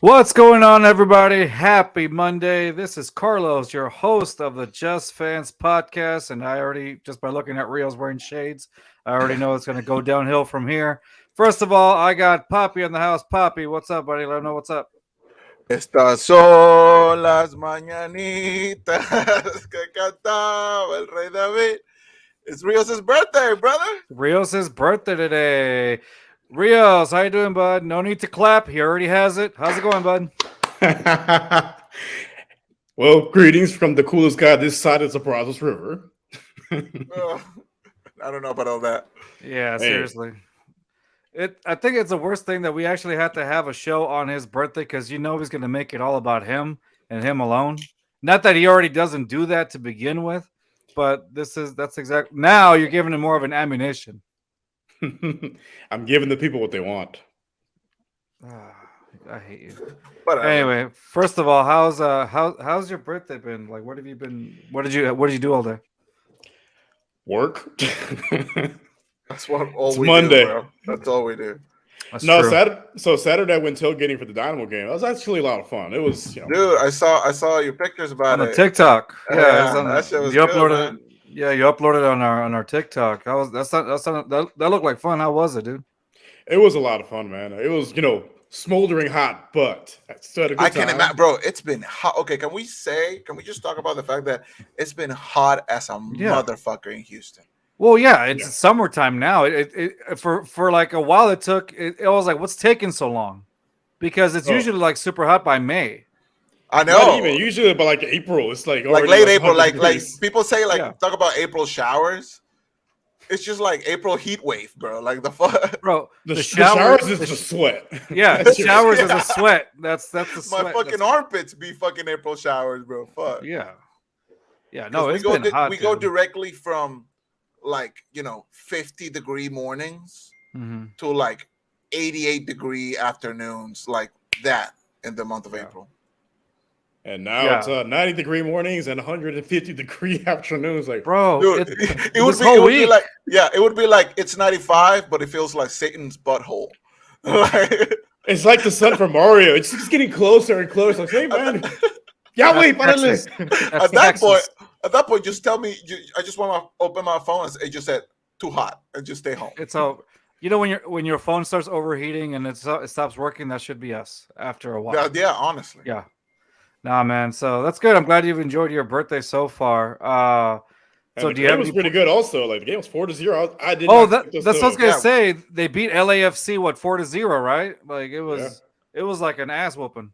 What's going on, everybody? Happy Monday. This is Carlos, your host of the Just Fans podcast. And I already, just by looking at Rios wearing shades, I already know it's going to go downhill from here. First of all, I got Poppy in the house. Poppy, what's up, buddy? Let him know what's up. Estas son las mañanitas que cantaba el rey David. It's Rios' birthday, brother. Rios' birthday today. Rios, how you doing, bud? No need to clap. He already has it. How's it going, bud? Well, greetings from the coolest guy this side of the Brazos River. I don't know about all that. Yeah, Hey. seriously. I think it's the worst thing that we actually had to have a show on his birthday because you know he's going to make it all about him and him alone. Not that he already doesn't do that to begin with, but that's exactly now you're giving him more of an ammunition. I'm giving the people what they want. I hate you. Whatever. Anyway, first of all, how's your birthday been? Like, what have you been? What did you do all day? Work? That's what all It's we Monday. do, bro. That's all we do. That's No, true. Saturday I went tailgating for the Dynamo game. That was actually a lot of fun. It was, Dude, I saw your pictures about on the it. TikTok. Yeah, Yeah, it's on that shit was you good, uploaded. man. Yeah, you uploaded on our TikTok. That looked like fun. How was it, dude? It was a lot of fun, man. It was, smoldering hot, but I still had a good I can time. imagine, bro. It's been hot. Okay, can we just talk about the fact that it's been hot as a Yeah. motherfucker in Houston? Well, yeah, it's Yeah. summertime now. It for like a while it took. It was like, what's taking so long? Because it's Oh. usually like super hot by May. I Not know. even. Usually by like April, it's like Like already late April, 100 like degrees. people say, like Yeah. talk about April showers. It's just like April heat wave, bro. Like the fuck. Bro, The shower- showers is the the sh- sweat. Yeah, the That's just- showers is Yeah. a sweat. That's the My sweat. fucking armpits be fucking April showers, bro. Fuck. Yeah. Yeah, 'Cause no, it's been hot. we go dude. directly from like 50-degree mornings Mhm. to like 88-degree afternoons, like that in the month of Yeah. April. And now Yeah. it's 90-degree mornings and 150-degree afternoons. Like, Bro, Dude, it it would this be whole it would be week. like it would be like it's 95, but it feels like Satan's butthole. Like, it's like the sun from Mario. It's just getting closer and closer. Like, hey, man. Yeah, wait, Texas. párale. That's at that Texas. point, just tell me. I just want to open my phone and it just said too hot and just stay home. It's all when your phone starts overheating and it stops working, that should be us after a while. Yeah, honestly. Yeah. Nah, man. So that's good. I'm glad you've enjoyed your birthday so far. And So the do you game have was any? pretty good also. Like, the game was 4-0. I did Oh, not that's what I was gonna Yeah. say. They beat LAFC 4-0, right? Like it was like an ass whooping.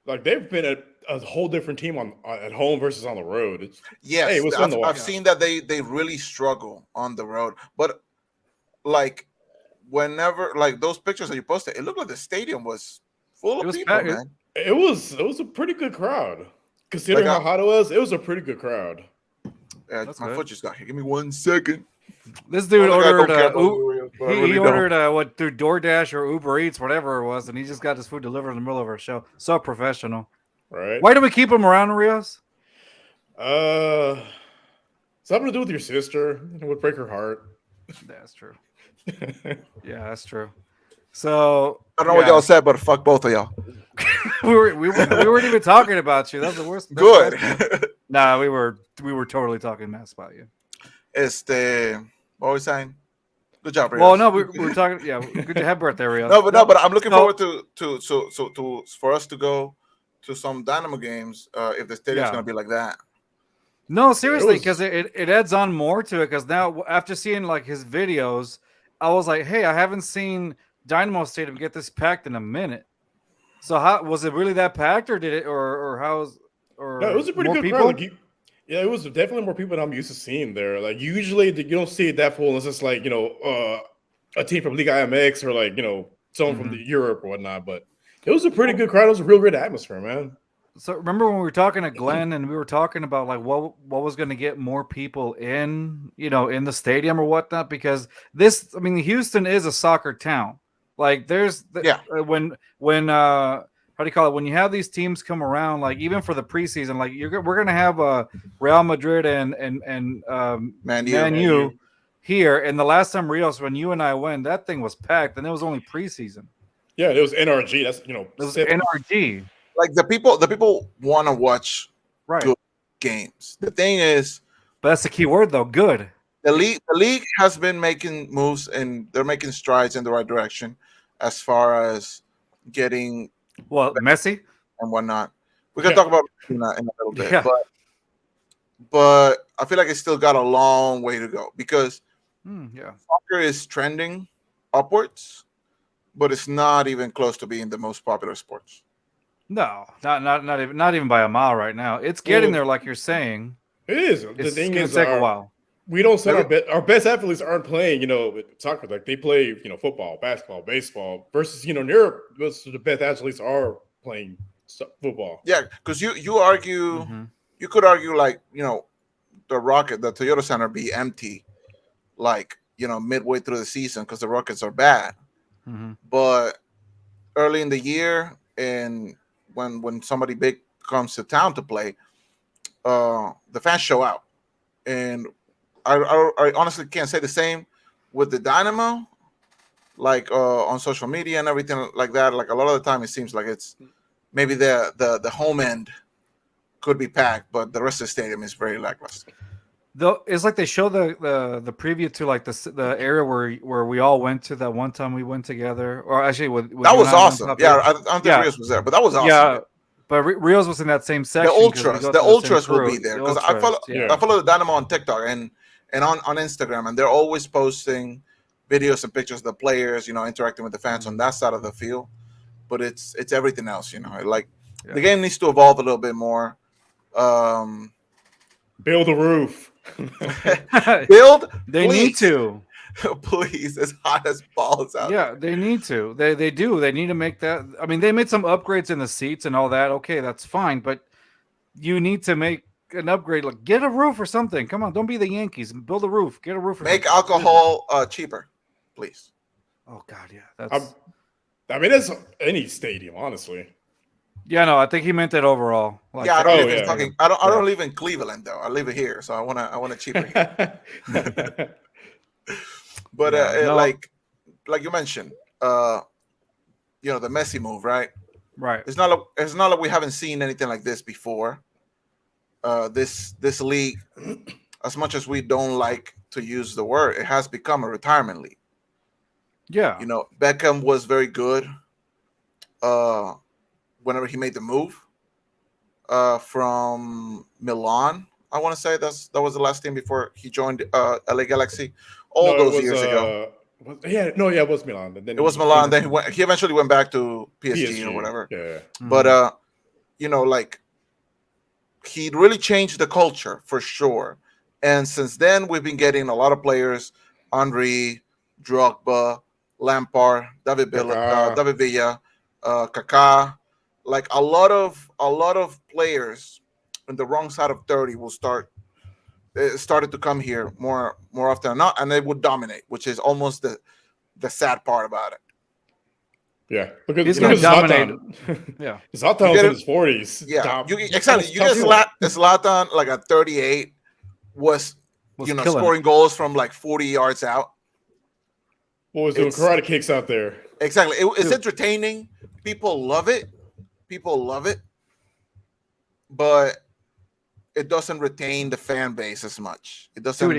Like, they've been a whole different team at home versus on the road. It's Yes, Hey, it was fun to watch. I've seen that they really struggle on the road, but like whenever like those pictures that you posted, it looked like the stadium was full It of was people, packed. man. It was a pretty good crowd. Considering Like, how hot it was a pretty good crowd. That's My good. foot just got here. Give me 1 second. This dude Like, I don't ordered care about the Orioles, but I he really don't. ordered through DoorDash or Uber Eats, whatever it was, and he just got his food delivered in the middle of our show. So professional. Right? Why do we keep him around, Rios? Something to do with your sister. It would break her heart. That's true. Yeah, that's true. So I don't know what y'all said, but fuck both of y'all. we weren't even talking about you. That's the worst. Good. Nah, we were totally talking mess about you. What are we saying? Good job, Rios. Well, no, we were talking. Yeah, good to have birthday, Rios. but I'm looking So- forward to for us to go to some Dynamo games if the stadium's Yeah. gonna be like that. No, seriously, was- because it adds on more to it. Because now, after seeing like his videos, I was like, hey, I haven't seen Dynamo Stadium get this packed in a minute. So how was it really that packed, or did it, or how's or No, it was a pretty more good people? crowd. Like, yeah, it was definitely more people than I'm used to seeing there. Like, usually you don't see it that full unless it's like, a team from Liga MX or like, someone from the Europe or whatnot. But it was a pretty good crowd. It was a real great atmosphere, man. So remember when we were talking to Glenn and we were talking about like what was going to get more people in, in the stadium or whatnot, because Houston is a soccer town. Like there's when how do you call it? When you have these teams come around, like even for the preseason, like we're going to have Real Madrid and Man U here. And the last time Rios, when you and I went, that thing was packed, and it was only preseason. Yeah, it was NRG. That's It was NRG. Like the people want to watch Right. good games. The thing is, But that's the key word, though. Good. the league has been making moves and they're making strides in the right direction as far as getting Well, Messi. and whatnot. We can Yeah. talk about in a little bit, Yeah. but I feel like it's still got a long way to go because Yeah. soccer is trending upwards, but it's not even close to being the most popular sports. No, not even by a mile right now. It's getting there, like you're saying. It is. The It's thing gonna is, take a while. we don't send our best athletes aren't playing, with soccer. Like they play, football, basketball, baseball. Versus, in Europe, most of the best athletes are playing football. Yeah, because you argue, you could argue like the Toyota Center be empty, like midway through the season because the Rockets are bad. But early in the year and when somebody big comes to town to play, the fans show out, and I honestly can't say the same with the Dynamo, like on social media and everything like that. Like a lot of the time, it seems like it's maybe the home end could be packed, but the rest of the stadium is very lackluster. Though it's like they show the preview to like the area where we all went to that one time we went together, or actually with that you was and I awesome. went Yeah, I don't think Rios was there, but that was awesome. Yeah, but Rios was in that same section. The ultras will be there because I follow yeah. I follow the Dynamo on TikTok and on Instagram, and they're always posting videos and pictures of the players, interacting with the fans on that side of the field. But it's everything else, like the game needs to evolve a little bit more. Build a roof. Build. They need to. Please, as hot as balls out. Yeah, they need to. They do. They need to make that. I mean, they made some upgrades in the seats and all that. Okay, that's fine, but you need to make an upgrade. Like get a roof or something. Come on, don't be the Yankees. Build a roof. Get a roof. Make alcohol cheaper, please. Oh God, yeah. That's. I mean, that's any stadium, honestly. Yeah, no, I think he meant that overall. Like, yeah, I don't live in fucking. I don't live in Cleveland though. I live here, so I want a cheaper. But like you mentioned, the Messi move, right? Right. It's not like we haven't seen anything like this before. This league, as much as we don't like to use the word, it has become a retirement league. Yeah. Beckham was very good. Whenever he made the move from Milan, I want to say that was the last team before he joined LA Galaxy those years ago. It was Milan. But then it was Milan. Then he eventually went back to PSG or whatever. Yeah. But like he really changed the culture for sure. And since then, we've been getting a lot of players: Henry, Drogba, Lampard, David Villa, Kaká. Like a lot of players on the wrong side of 30 will started to come here more often than not, and they would dominate, which is almost the sad part about it. Yeah, because he's going to dominate. Yeah, Zlatan was in his 40s. Yeah, exactly. You get Zlatan like at 38 was scoring goals from like 40 yards out. What was doing karate kicks out there? Exactly. It's entertaining. People love it. But it doesn't retain the fan base as much. It doesn't. Dude,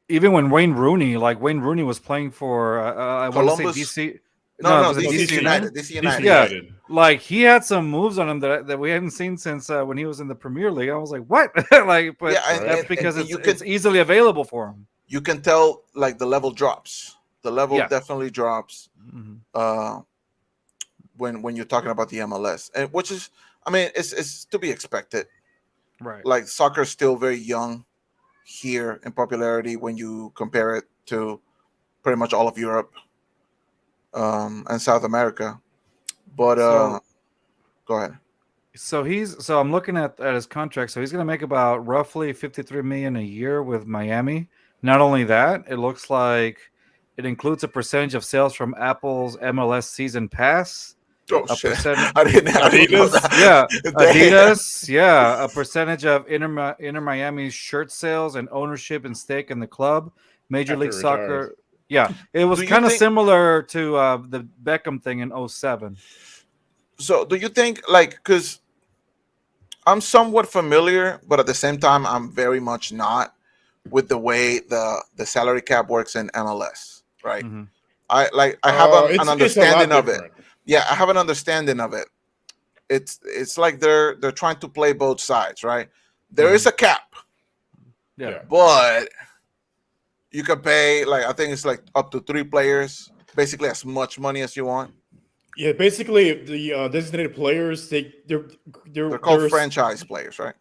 even when Wayne Rooney was playing for I want to say DC. No, DC United. DC United. Yeah, like he had some moves on him that we hadn't seen since when he was in the Premier League. I was like, what? That's because it's easily available for him. You can tell like the level drops. The level definitely drops. When you're talking about the MLS, and which is, I mean, it's to be expected. Right. Like soccer is still very young here in popularity when you compare it to pretty much all of Europe and South America. But go ahead. So I'm looking at his contract. So he's going to make about roughly $53 million a year with Miami. Not only that, it looks like it includes a percentage of sales from Apple's MLS season pass. Oh shit! I didn't have Adidas. Yeah, Adidas. Yeah, a percentage of Inter Miami's shirt sales and ownership and stake in the club. Major League Soccer. Yeah, it was kind of similar to the Beckham thing in 07. So do you think, like, because I'm somewhat familiar, but at the same time, I'm very much not with the way the salary cap works in MLS, right? Mm-hmm. I have an It's a lot understanding of it. different. Yeah, I have an understanding of it. It's like they're trying to play both sides, right? There is a cap, Yeah. but you can pay, like, I think it's like up to 3 players, basically as much money as you want. Yeah, basically the designated players They're called franchise players, right?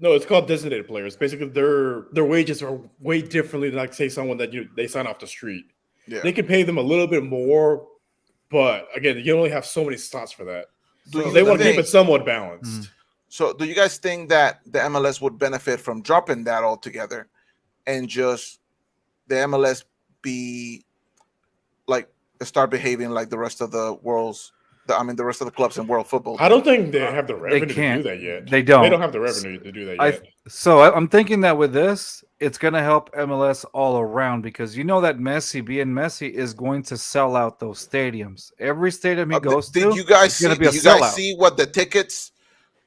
No, it's called designated players. Basically, their wages are way differently than, like, say, someone that they sign off the street. Yeah. They can pay them a little bit more, but again, you only have so many slots for that. So they want to keep it somewhat balanced. Mm-hmm. So do you guys think that the MLS would benefit from dropping that altogether and just the MLS be like start behaving like the rest of the the rest of the clubs in world football? I don't think they have the revenue to do that yet. They don't. They don't have the revenue to do that yet. I'm thinking that with this, it's going to help MLS all around because you know that Messi, being Messi, is going to sell out those stadiums. Every stadium he goes to, did you guys see what the tickets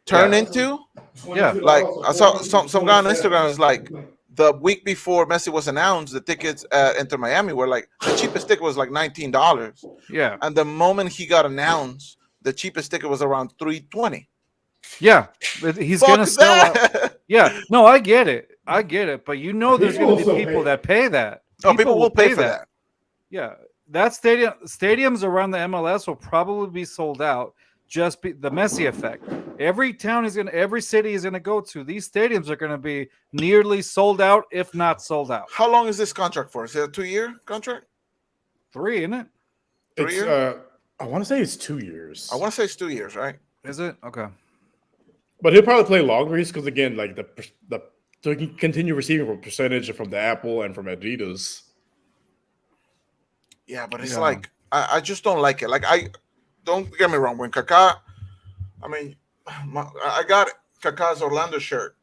turn into? Yeah. Like, I saw some guy on Instagram was like, the week before Messi was announced, the tickets at Inter Miami were like, the cheapest ticket was like $19. Yeah. And the moment he got announced, the cheapest ticket was around $320. Yeah. He's going to sell out. Yeah. No, I get it. But you know there's going to be people that pay that. People will pay for that. Yeah. That stadiums around the MLS will probably be sold out. Just the Messi effect. Every city is gonna go to. These stadiums are gonna be nearly sold out, if not sold out. How long is this contract for? Is it a 2-year contract? 3, isn't it? 3 years? I want to say it's 2 years. I want to say it's 2 years, right? Is it? Okay. But he'll probably play longer because, again, like so he can continue receiving a percentage from the Apple and from Adidas. Yeah, but it's like I just don't like it. Like, don't get me wrong. When Kaká, I mean, I got Kaká's Orlando shirt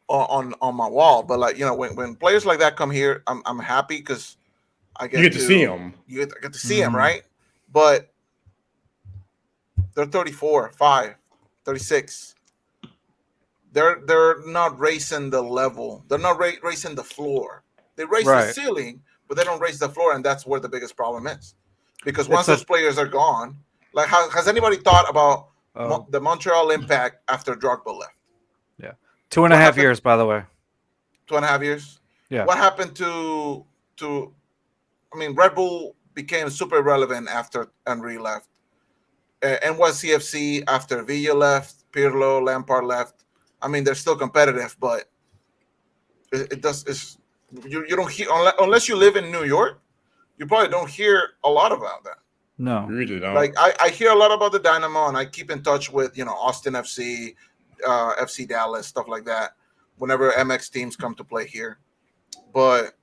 on my wall, but, like, you know, when players like that come here, I'm happy because I get to see them. You get to see them, right? But they're 34, 5, 36. They're not raising the level. They're not raising the floor. They raise the ceiling, but they don't raise the floor, and that's where the biggest problem is. Because once those players are gone. Like, has anybody thought about the Montreal Impact after Drogba left? Yeah. 2.5 years, by the way. 2.5 years? Yeah. What happened to I mean, Red Bull became super relevant after Henry left. NYCFC after Villa left, Pirlo, Lampard left. I mean, they're still competitive, but you don't hear, unless you live in New York, you probably don't hear a lot about that. No, you really don't. Like, I hear a lot about the Dynamo, and I keep in touch with, Austin FC, FC Dallas, stuff like that, whenever MX teams come to play here. But,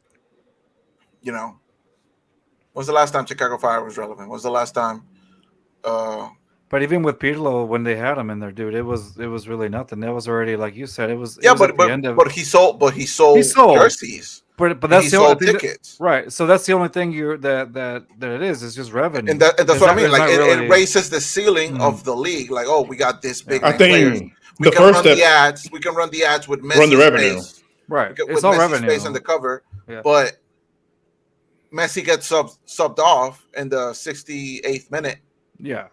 when's the last time Chicago Fire was relevant? When's the last time? But even with Pirlo, when they had him in there, dude, it was really nothing. That was already, like you said, it was. Yeah, it was but he sold jerseys. But that's the only tickets, right? So that's the only thing that it is. It's just revenue, and that's what I mean. Like, it raises the ceiling of the league. Like, oh, we got this big. I think we can run the ads. We can run the ads with Messi. Run the revenue, right? It's all revenue. Space on the cover, but Messi gets subbed off in the 68th minute. Yeah.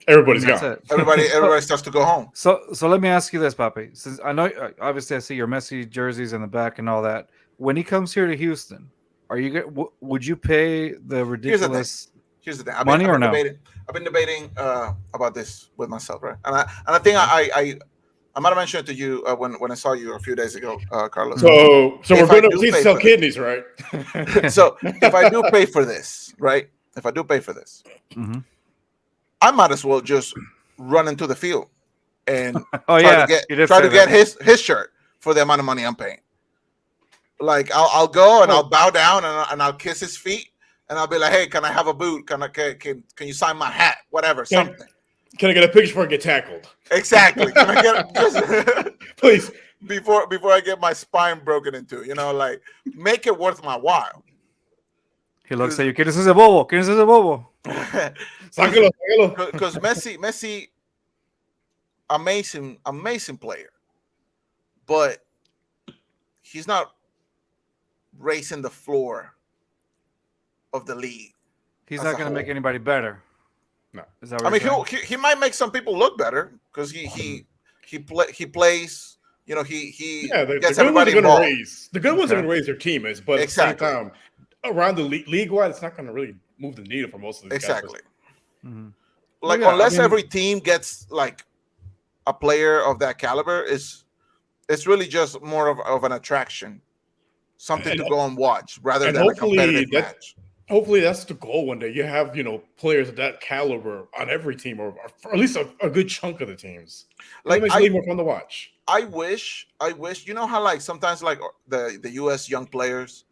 Everybody's gone. Everybody starts to go home. So let me ask you this, Papi. Since I know, obviously, I see your Messi jerseys in the back and all that. When he comes here to Houston, would you pay the ridiculous Here's the thing. money or no? I've been debating about this with myself, right? And I think I might have mentioned it to you when I saw you a few days ago, Carlos. So we're going to please sell kidneys, right? So if I do pay for this, right? If I do pay for this. Mm-hmm. I might as well just run into the field and try to get his shirt for the amount of money I'm paying. Like, I'll go and I'll bow down and I'll kiss his feet and I'll be like, hey, can I have a boot? Can you sign my hat? Whatever, something. Can I get a picture before I get tackled? Exactly. Can I get please before I get my spine broken into? Like, make it worth my while. He looks at you. ¿Quién es ese bobo? ¿Quién es ese bobo? Sáquelo, sáquelo. Because Messi, amazing player, but he's not raising the floor of the league. He's not going to make anybody better. No, is that I what mean, he might make some people look better because he plays. You know, he gets everybody involved. The good ones are going to raise their teammates, but exactly. at the same time, around the league-wide, it's not going to really move the needle for most of these guys. Mm-hmm. Like, unless every team gets like a player of that caliber, it's really just more of an attraction, something to go and watch rather than a competitive match. Hopefully that's the goal one day. You have, players of that caliber on every team, or at least a good chunk of the teams. Like, it makes it way more fun to watch. I wish, you know how like sometimes like the US young players,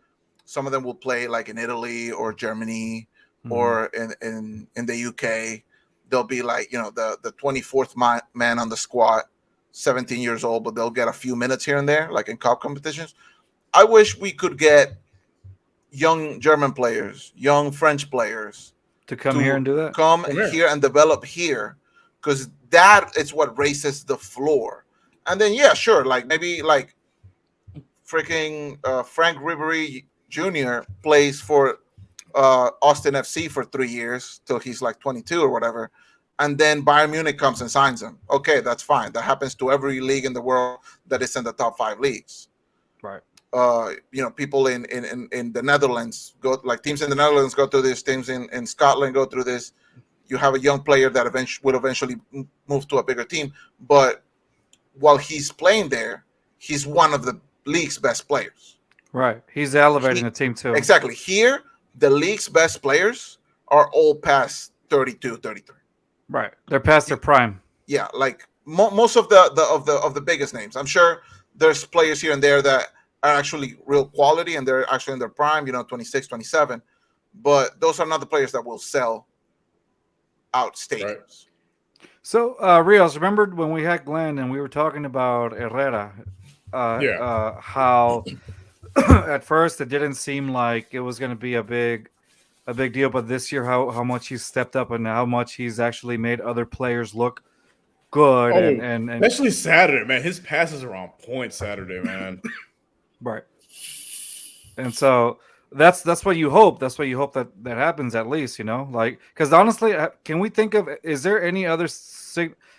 some of them will play like in Italy or Germany or in the UK. They'll be like, the 24th man on the squad, 17 years old, but they'll get a few minutes here and there, like in cup competitions. I wish we could get young German players, young French players to come here and do that. Come here and develop here, because that is what raises the floor. And then sure, like maybe like freaking Frank Ribery Jr. plays for Austin FC for 3 years till he's like 22 or whatever, and then Bayern Munich comes and signs him. Okay, that's fine. That happens to every league in the world that is in the top 5 leagues. Right. People in the Netherlands teams in the Netherlands go through this, teams in Scotland go through this. You have a young player that will eventually move to a bigger team, but while he's playing there, he's one of the league's best players. Right. He's elevating the team too. Exactly. Here, the league's best players are all past 32, 33. Right. They're past their prime. Yeah, like most of the biggest names. I'm sure there's players here and there that are actually real quality and they're actually in their prime, 26, 27. But those are not the players that will sell out stadiums. Right. So, Rios, remember when we had Glenn and we were talking about Herrera? How at first it didn't seem like it was going to be a big deal, but this year how much he's stepped up and how much he's actually made other players look good. And especially Saturday, man. His passes are on point Saturday, man. Right. And so that's what you hope. That's what you hope that happens at least, like, because honestly, can we think of, is there any other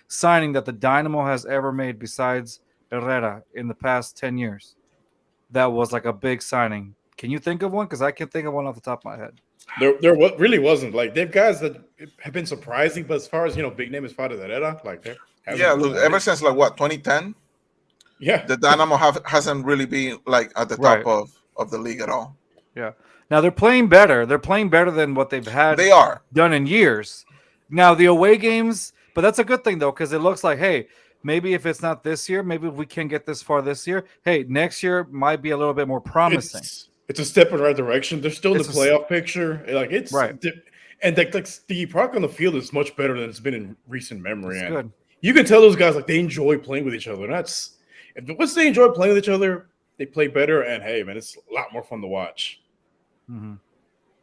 signing that the Dynamo has ever made besides Herrera in the past 10 years that was like a big signing? Can you think of one? Because I can't think of one off the top of my head. There really wasn't. Like, they've guys that have been surprising, but as far as big name as Father Herrera, like ever since like what 2010. Yeah, the Dynamo hasn't really been like at the top of the league at all. Yeah. Now they're playing better. They're playing better than what they've had. They are done in years. Now the away games, but that's a good thing though, because it looks like, hey, maybe if it's not this year, maybe if we can get this far this year, hey, next year might be a little bit more promising. It's a step in the right direction. They're still in the playoff picture. Like, it's right. And the product on the field is much better than it's been in recent memory. It's good. You can tell those guys like they enjoy playing with each other. Once they enjoy playing with each other, they play better. And hey, man, it's a lot more fun to watch. Mm-hmm.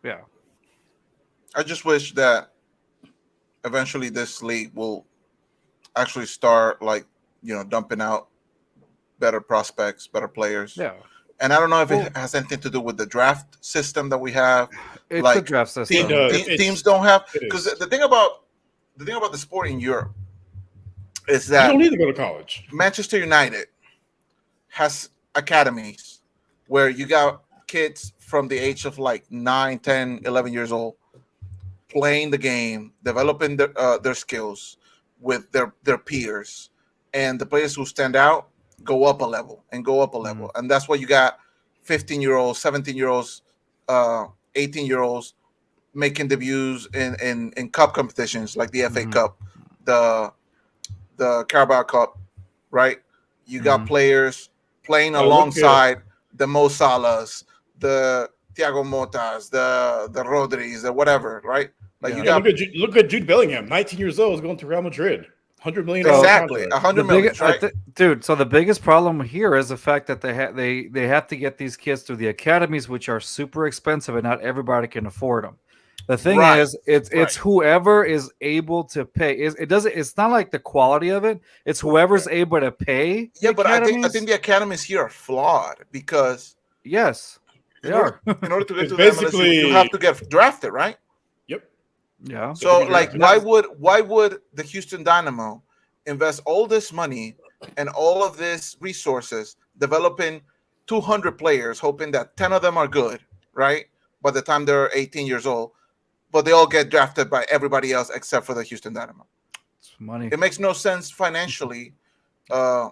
Yeah. I just wish that eventually this league will actually start dumping out better prospects, better players. Yeah. And I don't know if it has anything to do with the draft system that we have. It's the draft system. Teams don't have, because the thing about the sport in Europe is that you don't need to go to college. Manchester United has academies where you got kids from the age of like 9, 10, 11 years old playing the game, developing their skills with their peers, and the players who stand out go up a level and go up a level. And that's why you got 15-year-olds, 17-year-olds, 18-year-olds making debuts in cup competitions like the FA Cup, the Carabao Cup, right? You got players playing alongside the Mo Salahs, the Thiago Motas, the Rodris, the whatever, right? Like, you got look at Jude Bellingham, 19 years old, is going to Real Madrid. $100 million Exactly, contract. 100 million, right? Dude, so the biggest problem here is the fact that they have to get these kids through the academies, which are super expensive, and not everybody can afford them. The thing Right, is, it's whoever is able to pay. It's not like the quality of it. It's whoever's able to pay the Yeah, but I think academies. the academies here are flawed because Yes, they in order are. to get It's to the MLS, you have basically, to get drafted, right? yep. Yeah. You have to So, be like, drafted. why would the Houston Dynamo invest all this money and all of this resources developing 200 players, hoping that 10 of them are good, right? By the time they're 18 years old, but they all get drafted by everybody else except for the Houston Dynamo. It's money. It makes no sense financially uh,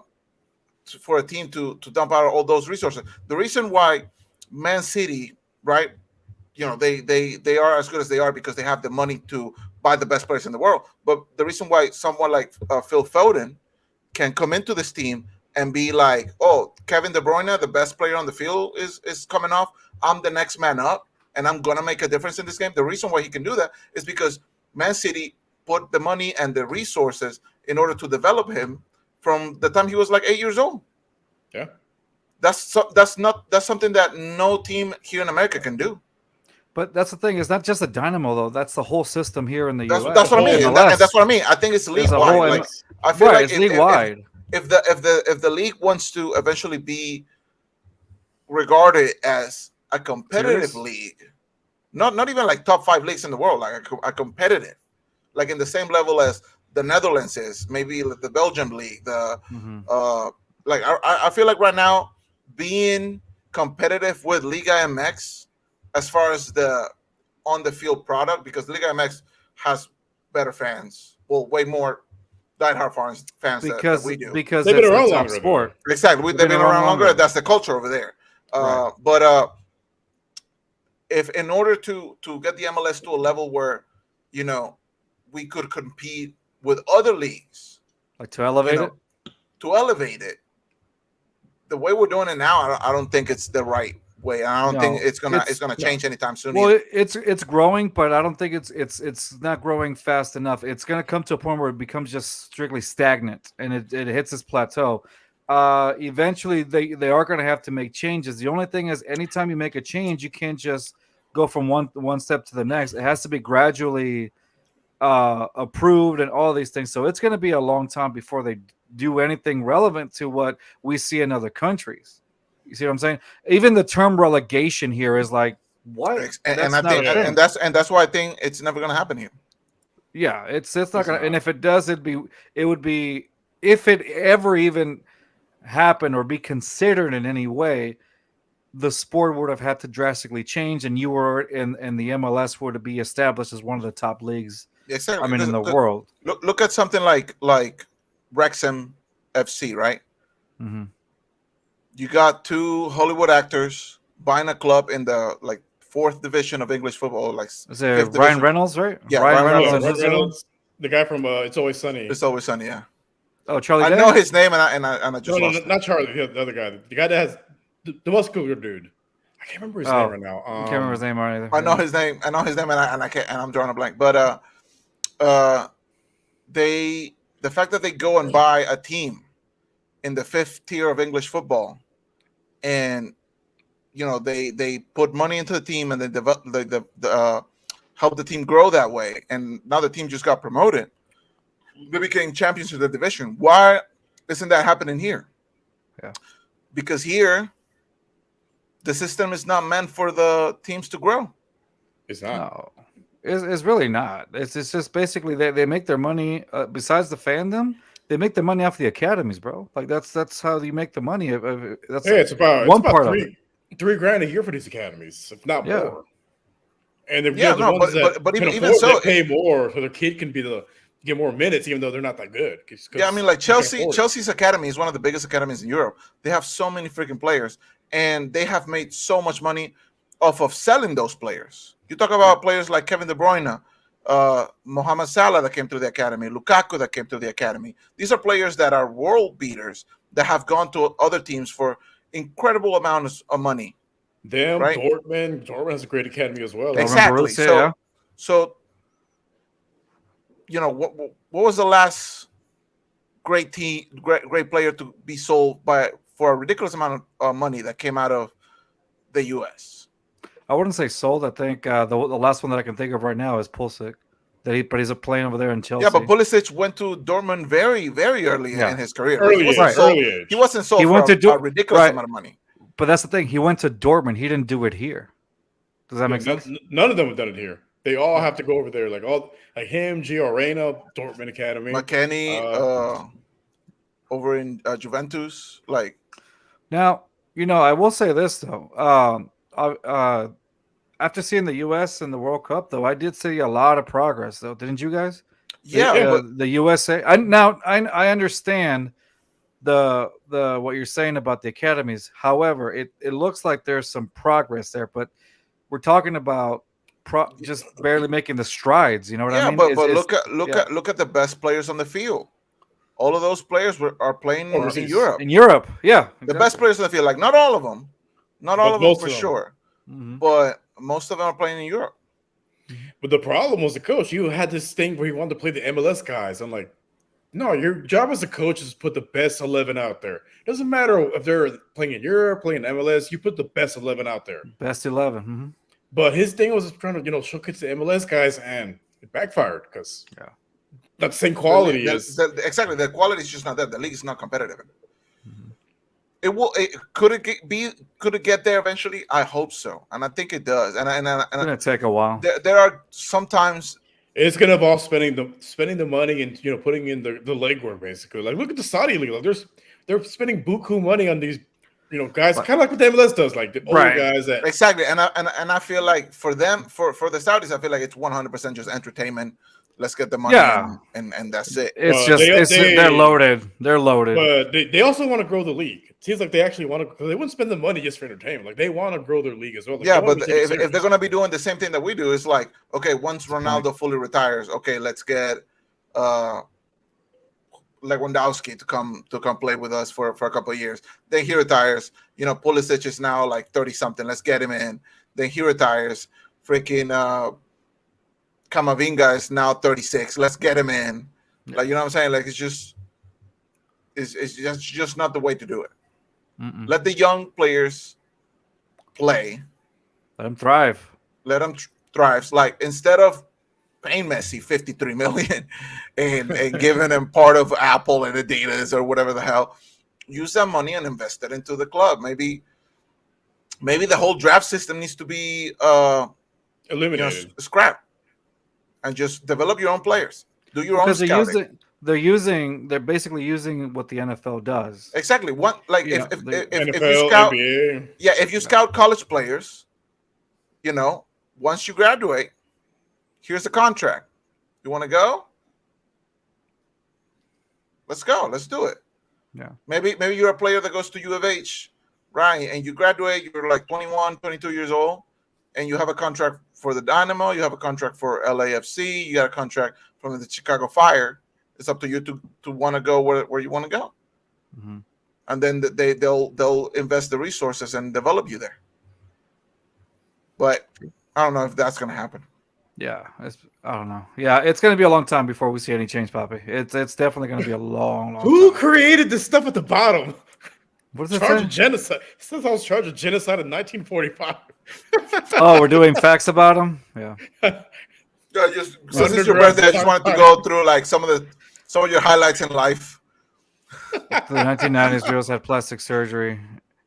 for a team to dump out all those resources. The reason why Man City, right? They are as good as they are because they have the money to buy the best players in the world. But the reason why someone like Phil Foden can come into this team and be like, oh, Kevin De Bruyne, the best player on the field, is coming off. I'm the next man up, and I'm gonna make a difference in this game. The reason why he can do that is because Man City put the money and the resources in order to develop him from the time he was like 8 years old. Yeah. That's something that no team here in America can do. But that's the thing. It's not just the Dynamo though. That's the whole system here in the U.S. That's what I mean, and MLS. that's what I mean. I think it's league There's a wide. whole Like I feel right. like It's league wide. if the league wants to eventually be regarded as a competitive Serious? league, not even like top 5 leagues in the world, like a competitive, like in the same level as the Netherlands is, maybe the Belgium league, the like I feel like right now being competitive with Liga MX as far as the on the field product, because Liga MX has better fans, well, way more diehard fans that we do. Because They've been it's the around top longer there. sport. Exactly, they've been around longer. That's the culture over there. Right. But if in order to get the MLS to a level where we could compete with other leagues, Like to elevate it. to elevate it, the way we're doing it now, I don't think it's the right way. I don't think it's gonna change anytime soon. Well, it's growing, but I don't think it's not growing fast enough. It's gonna come to a point where it becomes just strictly stagnant and it hits its plateau. Eventually they are gonna have to make changes. The only thing is, anytime you make a change, you can't just go from one step to the next. It has to be gradually approved and all these things. So it's going to be a long time before they do anything relevant to what we see in other countries. You see what I'm saying? Even the term relegation here is like, what? And I think, and that's why I think it's never going to happen here. Yeah, it's not going to. And if it does, it would be if it ever even happen or be considered in any way, the sport would have had to drastically change, and you were in the MLS were to be established as one of the top leagues. Exactly. I mean, in the world. Look at something like Wrexham FC, right? Mm-hmm. You got 2 Hollywood actors buying a club in the like 4th division of English football. Like, is it Ryan Reynolds, right? Yeah, Ryan Reynolds, the guy from It's Always Sunny. It's Always Sunny, yeah. Oh, Charlie. I Day? know his name, and I just lost it. Not Charlie. The other guy, the guy that has the muscular dude. I can't remember his name right now. I can't remember his name either. I know his name, and I can't, and I'm drawing a blank. But the fact that they go and buy a team in the 5th tier of English football, and they put money into the team, and they develop help the team grow that way, and now the team just got promoted. They became champions of the division. Why isn't that happening here? Yeah, because here the system is not meant for the teams to grow. It's not. No, it's really not. It's just basically they make their money. Besides the fandom, they make the money off the academies, bro. Like that's how you make the money. That's it's about part of it. $3,000 a year for these academies, if not more. And the ones but can even so, they pay more so their kid can get more minutes, even though they're not that good. Yeah, I mean, like Chelsea's academy is one of the biggest academies in Europe. They have so many freaking players, and they have made so much money off of selling those players. You talk about players like Kevin De Bruyne, Mohamed Salah that came through the academy, Lukaku that came through the academy. These are players that are world beaters that have gone to other teams for incredible amounts of money. Right? Dortmund has a great academy as well. Exactly. So what was the last great team, great player to be sold for a ridiculous amount of money that came out of the U.S. I wouldn't say sold. I think the last one that I can think of right now is Pulisic. But he's playing over there in Chelsea. Yeah, but Pulisic went to Dortmund very, very early in his career. Early age. He wasn't sold for a ridiculous amount of money. But that's the thing. He went to Dortmund. He didn't do it here. Does that make sense? None of them have done it here. They all have to go over there. Like him, Gio Reyna, Dortmund Academy. McKennie, over in Juventus. Like now, I will say this though. After seeing the U.S. and the World Cup, though, I did see a lot of progress, though. Didn't you guys? Yeah, but the USA. I understand the what you're saying about the academies. However, it looks like there's some progress there, but we're talking about just barely making the strides. You know what I mean? Yeah, but look at the best players on the field. All of those players are playing in Europe. In Europe, yeah, exactly. The best players on the field, like not all of them, for sure, but most of them are playing in Europe. But the problem was the coach. You had this thing where you wanted to play the MLS guys. I'm like, no, your job as a coach is to put the best 11 out there. It doesn't matter if they're playing in Europe, playing in MLS. You put the best 11 out there. Best 11. Mm-hmm. But his thing was trying to, showcase the MLS guys, and it backfired because that same quality exactly. The quality is just not there. The league is not competitive. Could it get there eventually? I hope so, and I think it does. And it's gonna take a while. There are sometimes it's gonna involve spending the money and putting in the legwork basically. Like look at the Saudi league. Like they're spending buku money on these guys, kind of like what the MLS does, like the older guys. Exactly, and I feel like for them, for the Saudis, I feel like it's 100% just entertainment. Let's get the money, and that's it. It's they're loaded. They're loaded. But they also want to grow the league. It seems like they actually want to, because they wouldn't spend the money just for entertainment. Like they want to grow their league as well. Like, but if they're going to be doing the same thing that we do, it's like, okay, once Ronaldo fully retires, okay, let's get Lewandowski to come play with us for a couple of years. Then he retires. Pulisic is now like 30 something. Let's get him in. Then he retires. Freaking Camavinga is now 36. Let's get him in. Like, you know what I'm saying? Like, it's just not the way to do it. Mm-mm. Let the young players play. Let them thrive. Let them thrive. Like, instead of paying Messi $53 million and giving him part of Apple and Adidas or whatever the hell, use that money and invest it into the club. Maybe the whole draft system needs to be eliminated, scrapped, and just develop your own players. Do your own scouting. They're basically using what the NFL does. Exactly. If NFL, you scout, NBA. If you scout college players, once you graduate, here's the contract. You want to go? Let's go. Let's do it. Yeah. Maybe you're a player that goes to U of H, right? And you graduate, you're like 21, 22 years old, and you have a contract for the Dynamo, you have a contract for LAFC, you got a contract from the Chicago Fire. It's up to you to want to go where you want to go. Mm-hmm. And then they'll invest the resources and develop you there. But I don't know if that's going to happen. Yeah, I don't know. Yeah, it's going to be a long time before we see any change, Papi. It's definitely going to be a long Who time. created this stuff at the bottom? What does it charge say? Of genocide. It says I was charged of genocide in 1945. Oh, we're doing facts about him? Yeah. Just since it's your birthday, I just wanted to go through like some of your highlights in life. The 1990s, Rios had plastic surgery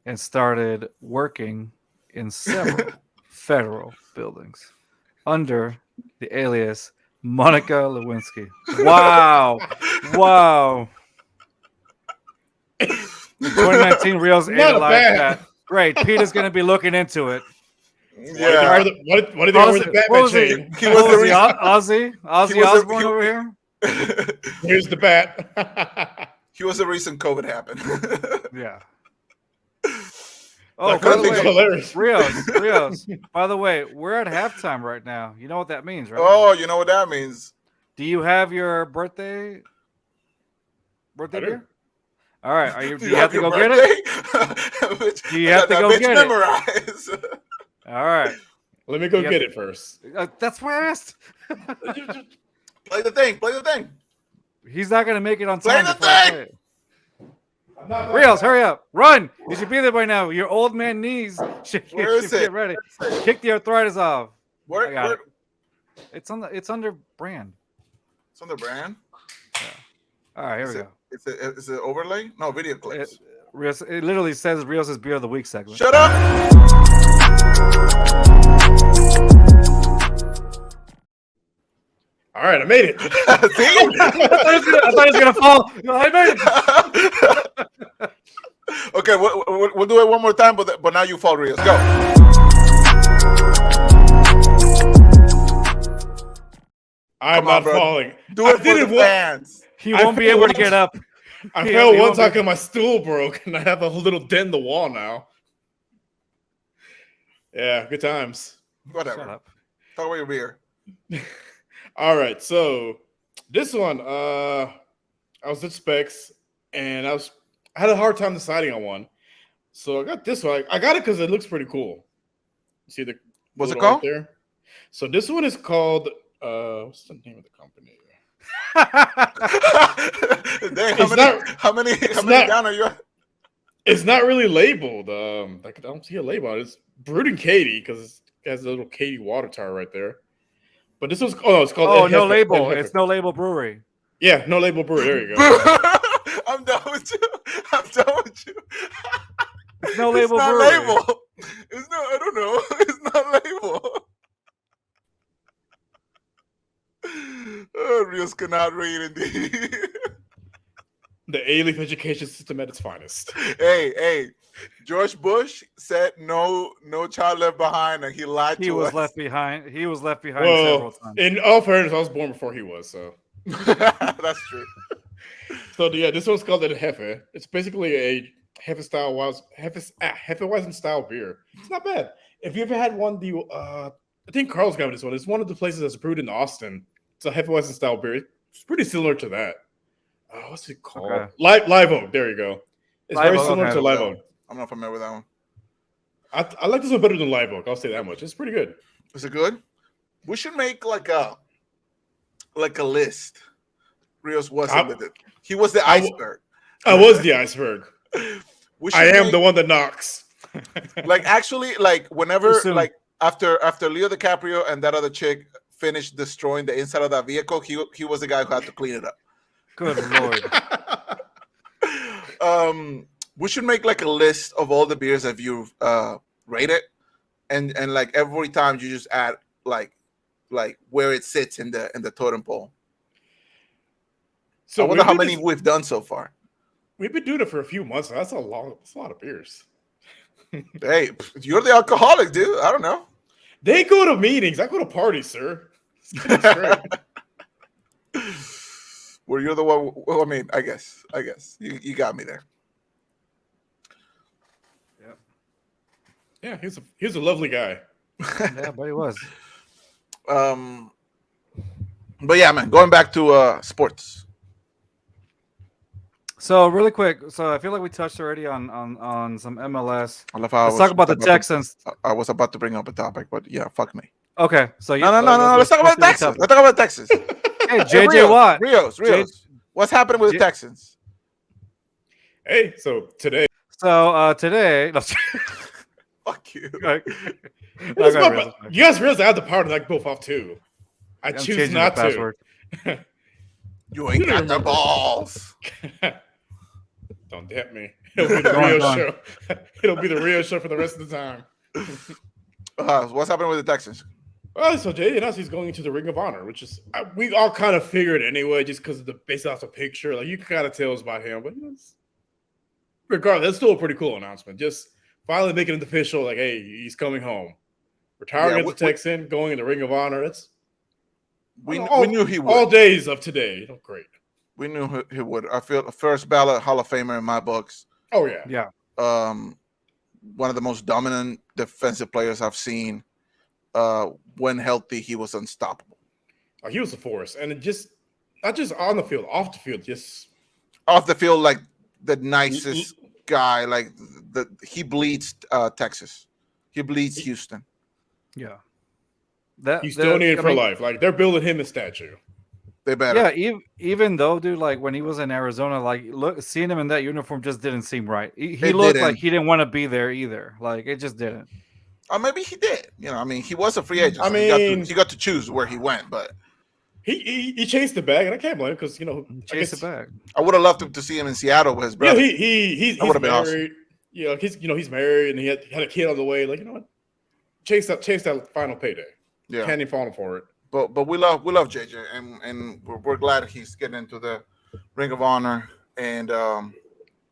and started working in several federal buildings under the alias Monica Lewinsky. Wow. In 2019, Rios analyzed that. Great. Peter's going to be looking into it. Yeah. What did they with the Batman chain? He was Ozzy Osbourne over here. Here's the bat. He was the reason COVID happened. Yeah. Oh, by the way, Rios. By the way, we're at halftime right now. You know what that means, right? Oh, you know what that means. Do you have your birthday beer? All right. Do you have to go get it? Do you have to go get it? All right. Let me go get it first. That's why I asked. Play the thing. He's not gonna make it on Play time. the before I thing! play it. Rios, hurry up! Run! You should be there by now. Your old man knees should Where is it? get ready. Kick the arthritis off. Where, I got it. It's under brand. It's on the brand. Yeah. All right, here we go. Is it overlay? No, video clips. It literally says Rios' Beer of the Week segment. Shut up! All right, I made it. See? I thought it was gonna fall. No, I made it. Okay, we'll do it one more time, but now you fall, Rios. Go. I'm not falling. Do it for the fans. He won't be able to get up. I fell one time because my stool broke, and I have a little dent in the wall now. Yeah, good times. Whatever. Shut up. Talk about your beer. All right, so this one, I was at Specs, and I had a hard time deciding on one. So I got this one. I got it because it looks pretty cool. See the what's it called? Right there? So this one is called what's the name of the company? How many down are you at? It's not really labeled. I don't see a label. It's brewed in Katy because it has a little Katy water tower right there. But this one's it's called. Oh, no label. It's No Label Brewery. Yeah, No Label Brewery. There you go. I'm done with you. It's No Label not Brewery. Label. It's no. I don't know. It's not label. Rios cannot read indeed. The A-Leaf education system at its finest. Hey. George Bush said no child left behind, and he lied to us. He was left behind several times. In all fairness, I was born before he was, so. That's true. So yeah, this one's called the Hefe. It's basically a Hefeweizen style beer. It's not bad. If you ever had one, I think Carl's got this one. It's one of the places that's brewed in Austin. It's a Hefeweizen style beer. It's pretty similar to that. What's it called? Okay. Live Oak. There you go. It's very similar to Live Oak. I'm not familiar with that one. I like this one better than Live Oak. I'll say that much. It's pretty good. Is it good? We should make like a list. Rios wasn't with it. He was the iceberg. I was the iceberg. I am the one that knocks. Actually, whenever, after Leo DiCaprio and that other chick finished destroying the inside of that vehicle, he was the guy who had to clean it up. Good Lord. We should make a list of all the beers that you've rated, and every time you just add where it sits in the totem pole. So I wonder how many we've done so far. We've been doing it for a few months. That's a lot of beers. Hey, you're the alcoholic, dude. I don't know. They go to meetings. I go to parties, sir. Well, you're the one. Well, I mean, I guess you got me there. Yeah, he's a lovely guy. Yeah, but he was. But yeah, man. Going back to sports. So really quick, I feel like we touched already on some MLS. Let's talk about the Texans. I was about to bring up a topic, but yeah, fuck me. Okay, so no. Let's talk about Texas. Let's talk about Texas. Hey, JJ Watt. Rios. What's happening with the Texans? Hey, so today. No. Fuck you. You guys realize I have the power to knock both off too. I choose not to. You ain't got the balls. Don't tempt me. It'll be the Rio show. It'll be the Rio show for the rest of the time. What's happening with the Texans? Well, so Jay announced he's going into the Ring of Honor, which is we all kind of figured anyway, just because of the based off the picture. Like you can kind of tell it's about him, but regardless, that's still a pretty cool announcement. Just finally making it official, like, hey, he's coming home, retiring as a Texan, going in the Ring of Honor. We knew he would. All days of today, great. We knew he would. I feel a first ballot Hall of Famer in my books. Oh yeah, yeah. One of the most dominant defensive players I've seen. When healthy, he was unstoppable. Oh, he was a force, and it just not just on the field, off the field, just off the field, like the nicest guy. Like he bleeds Texas. He bleeds Houston. Yeah. He's donated for life. Like they're building him a statue. They better. Yeah, even though, dude, like when he was in Arizona, like seeing him in that uniform just didn't seem right. He It looked like didn't. he didn't want to be there either. Like it just didn't. Or maybe he did. You know, I mean, he was a free agent. I So mean, he got to choose where he went. But he chased the bag, and I can't blame him because Chase it back. I would have loved to see him in Seattle with his Yeah, brother. he's That would have been married. awesome. Yeah, he's married, and he had a kid on the way. Like, you know what? Chase that final payday. Yeah. Can't even fall for it. But we love JJ, and we're glad he's getting into the Ring of Honor. And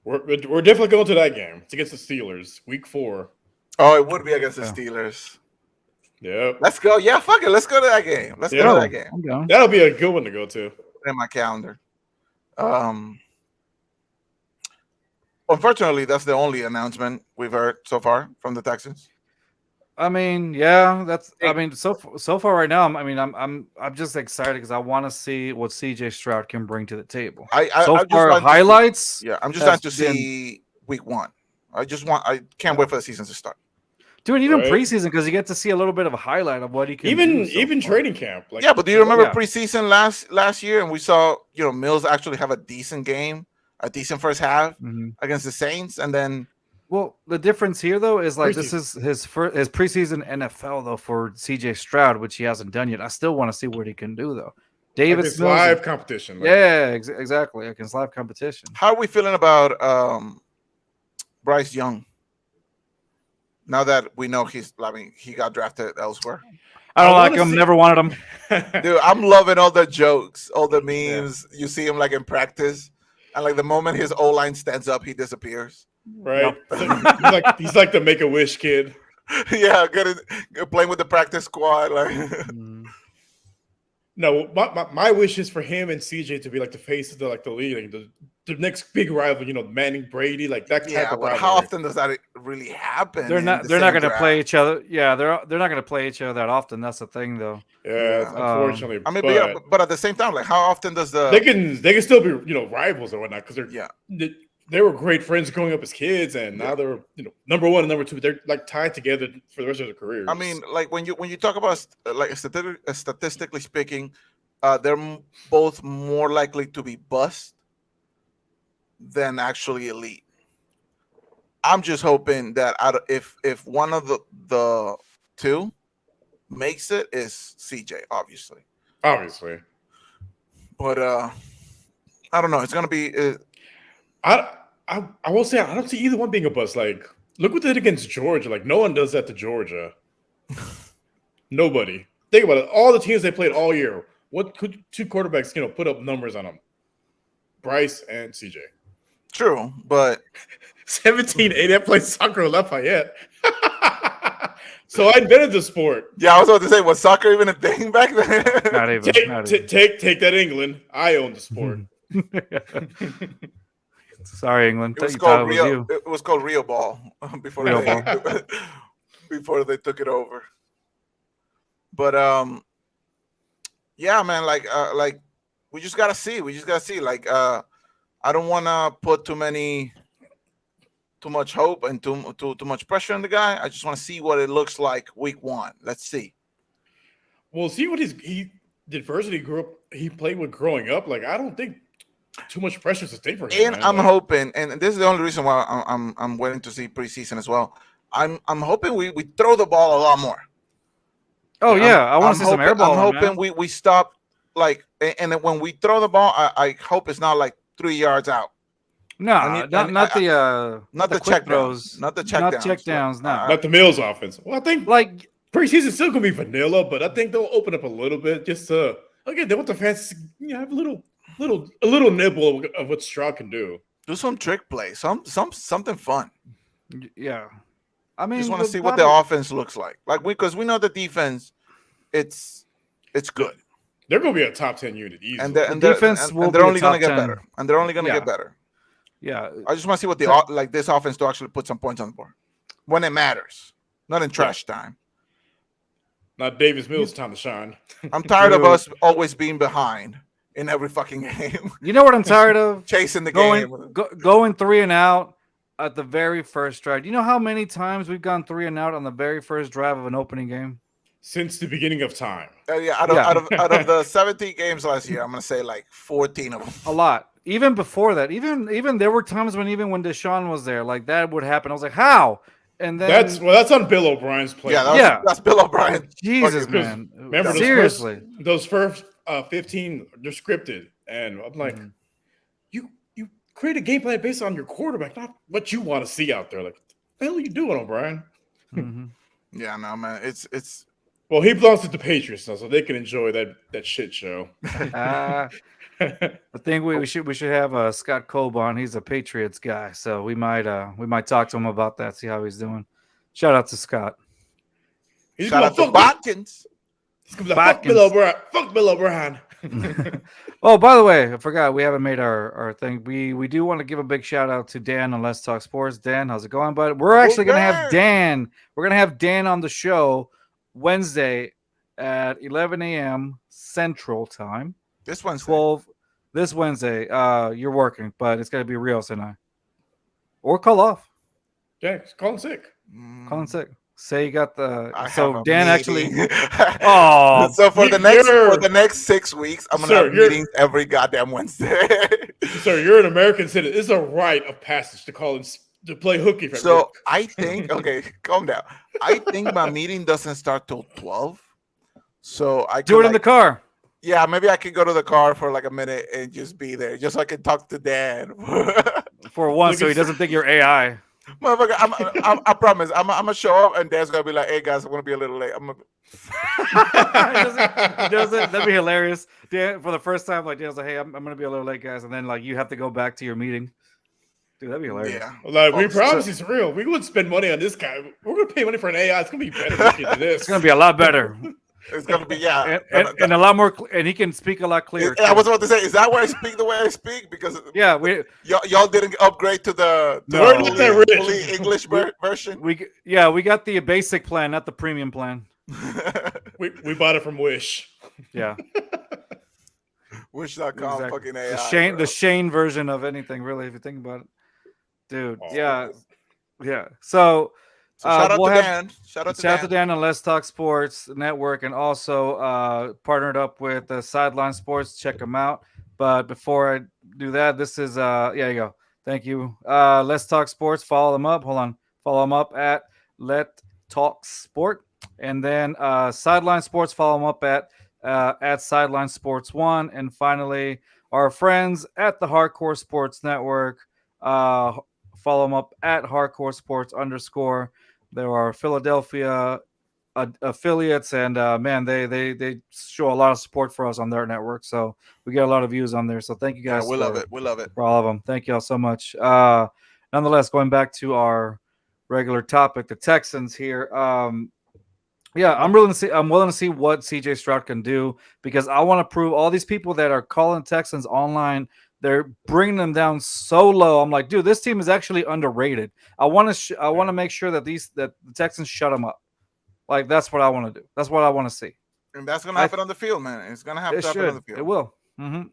we're definitely going to that game. It's against the Steelers, Week 4. oh, it would be against the Steelers. Yep. Let's go. Yeah, fuck it. Let's go to that game. Let's go to that game. That'll be a good one to go to. In my calendar. Unfortunately, that's the only announcement we've heard so far from the Texans. I mean, yeah, that's. I mean, so far right now, I'm just excited because I want to see what CJ Stroud can bring to the table. I'm far highlights. Yeah, I'm just trying to see Week 1. I can't wait for the season to start. Dude, even preseason because you get to see a little bit of a highlight of what he can. Even training camp. Like, yeah, but do you remember preseason last year? And we saw Mills actually have a decent game, a decent first half against the Saints, and then. Well, the difference here though is like this is his preseason NFL though for CJ Stroud, which he hasn't done yet. I still want to see what he can do though. Davis like live competition. Like, yeah, exactly. Against live competition. How are we feeling about Bryce Young? Now that we know he got drafted elsewhere. I don't like him. Never wanted him. Dude, I'm loving all the jokes, all the memes. Yeah. You see him like in practice, and like the moment his O-line stands up, he disappears. Right. Yep. he's like the Make-A-Wish kid. Yeah, playing with the practice squad. Like. No, my wish is for him and CJ to be like the face of the league, like the next big rival. Manning, Brady, like that type of rivalry. How often does that really happen? They're not going to play each other. Yeah, they're not going to play each other that often. That's the thing, though. Yeah, unfortunately. I mean, but at the same time, like how often does they can still be rivals or whatnot because they were great friends growing up as kids, and now they're number one and number two. They're like tied together for the rest of their careers. I mean, like when you talk about like statistically speaking, they're both more likely to be bust than actually elite. I'm just hoping that if one of the two makes it, is CJ, obviously. But I don't know. It's gonna be. I will say I don't see either one being a bust. Like, look what they did against Georgia. Like, no one does that to Georgia. Nobody. Think about it. All the teams they played all year. What could two quarterbacks put up numbers on them? Bryce and CJ. True, but 17-8. I played soccer in Lafayette. So I invented the sport. Yeah, I was about to say, was soccer even a thing back then? Not even. Take that, England. I own the sport. Sorry, England. It was called Rio Ball before they took it over. But yeah, man, like we just gotta see. Like I don't want to put too much hope and too much pressure on the guy. I just want to see what it looks like Week 1. Let's see. Well, see what the adversity he played with growing up. Like, I don't think too much pressure to take for him. And I'm hoping, and this is the only reason why I'm waiting to see preseason as well. I'm hoping we throw the ball a lot more. Oh yeah, I want to see some air ball. I'm hoping we stop like, and then when we throw the ball, I hope it's not like 3 yards out. No, not the check throws, not the check downs, not the Mills offense. Well, I think like preseason's still gonna be vanilla, but I think they'll open up a little bit just to they want the fans to have a little nibble of what Stroud can do. Do some trick play, something fun. Yeah, I mean, just want to see what the offense looks like. Like because we know the defense, it's good. They're going to be a top 10 unit easily. And they're only going to get better. And they're only going to get better. Yeah. I just want to see what this offense to actually put some points on the board when it matters, not in trash time. Not Davis Mills' time to shine. I'm tired of us always being behind in every fucking game. You know what I'm tired of? Chasing the game. Going 3 and out at the very first drive. You know how many times we've gone 3 and out on the very first drive of an opening game? since the beginning of time. Yeah, out of the 17 games last year, I'm gonna say like 14 of them. A lot. Even before that, even there were times when even when Deshaun was there, like that would happen. I was like, how? And then That's on Bill O'Brien's plate. Yeah, that's Bill O'Brien. Jesus, man. Remember Seriously, those first 15 they're scripted, and I'm like, you create a game plan based on your quarterback, not what you want to see out there. Like, what the hell are you doing, O'Brien? Yeah, no, man, it's. Well, he belongs to the Patriots now, so they can enjoy that shit show. I think we should have Scott Kolb on. He's a Patriots guy, so we might talk to him about that, see how he's doing. Shout out to Scott. Shout out to Botkins. Fuck Bill O'Brien. Fuck Bill O'Brien. Oh, by the way, I forgot we haven't made our thing. We do want to give a big shout out to Dan on Let's Talk Sports. Dan, how's it going, bud? We're actually gonna have Dan. We're gonna have Dan on the show Wednesday at 11 a.m. Central Time. This Wednesday. 12. This Wednesday. You're working, but it's gonna be Rios and I. Or call off. Yeah, call in sick. Call in sick. Say you got the. So Dan actually. Oh, so for the next 6 weeks, I'm gonna have meetings every goddamn Wednesday. Sir, you're an American citizen. It's a rite of passage to call in to play hooky. So I think, okay, calm down. I think my meeting doesn't start till 12. So I do it in the car. Yeah, maybe I could go to the car for like a minute and just be there, just so I can talk to Dan for once, so he doesn't think you're AI. Motherfucker, I promise. I'm gonna show up, and Dan's gonna be like, "Hey guys, I'm gonna be a little late." That'd be hilarious. Dan, for the first time, like Dan's like, "Hey, I'm gonna be a little late, guys," and then like you have to go back to your meeting. Dude, that'd be hilarious. Yeah, like we promise it's real. We wouldn't spend money on this guy. We're gonna pay money for an AI. It's gonna be better than this. It's gonna be a lot better. It's gonna be and a lot more, and he can speak a lot clearer. I was about to say, is that why I speak the way I speak? Because y'all didn't upgrade to the fully English version. We got the basic plan, not the premium plan. we bought it from Wish. Yeah, Wish.com exactly. Fucking AI. The Shane version of anything, really, if you think about it, dude. Oh. Yeah. So. Shout out to Dan. Shout out to Dan on Let's Talk Sports Network, and also partnered up with Sideline Sports. Check them out. But before I do that, this is yeah, you go. Thank you. Let's Talk Sports. Follow them up. Hold on. Follow them up at Let Talk Sport, and then Sideline Sports. Follow them up at Sideline Sports 1, and finally our friends at the Hardcore Sports Network. Follow them up at Hardcore Sports _ There are Philadelphia affiliates, and man, they show a lot of support for us on their network. So we get a lot of views on there. So thank you guys. Yeah, we love it. We love it for all of them. Thank you all so much. Nonetheless, going back to our regular topic, the Texans here. Yeah, I'm willing to see what CJ Stroud can do, because I want to prove all these people that are calling Texans online. They're bringing them down so low. I'm like, dude, this team is actually underrated. I want to make sure that the Texans shut them up. Like, that's what I want to do. That's what I want to see. And that's gonna happen on the field, man. It's gonna happen on the field. It will.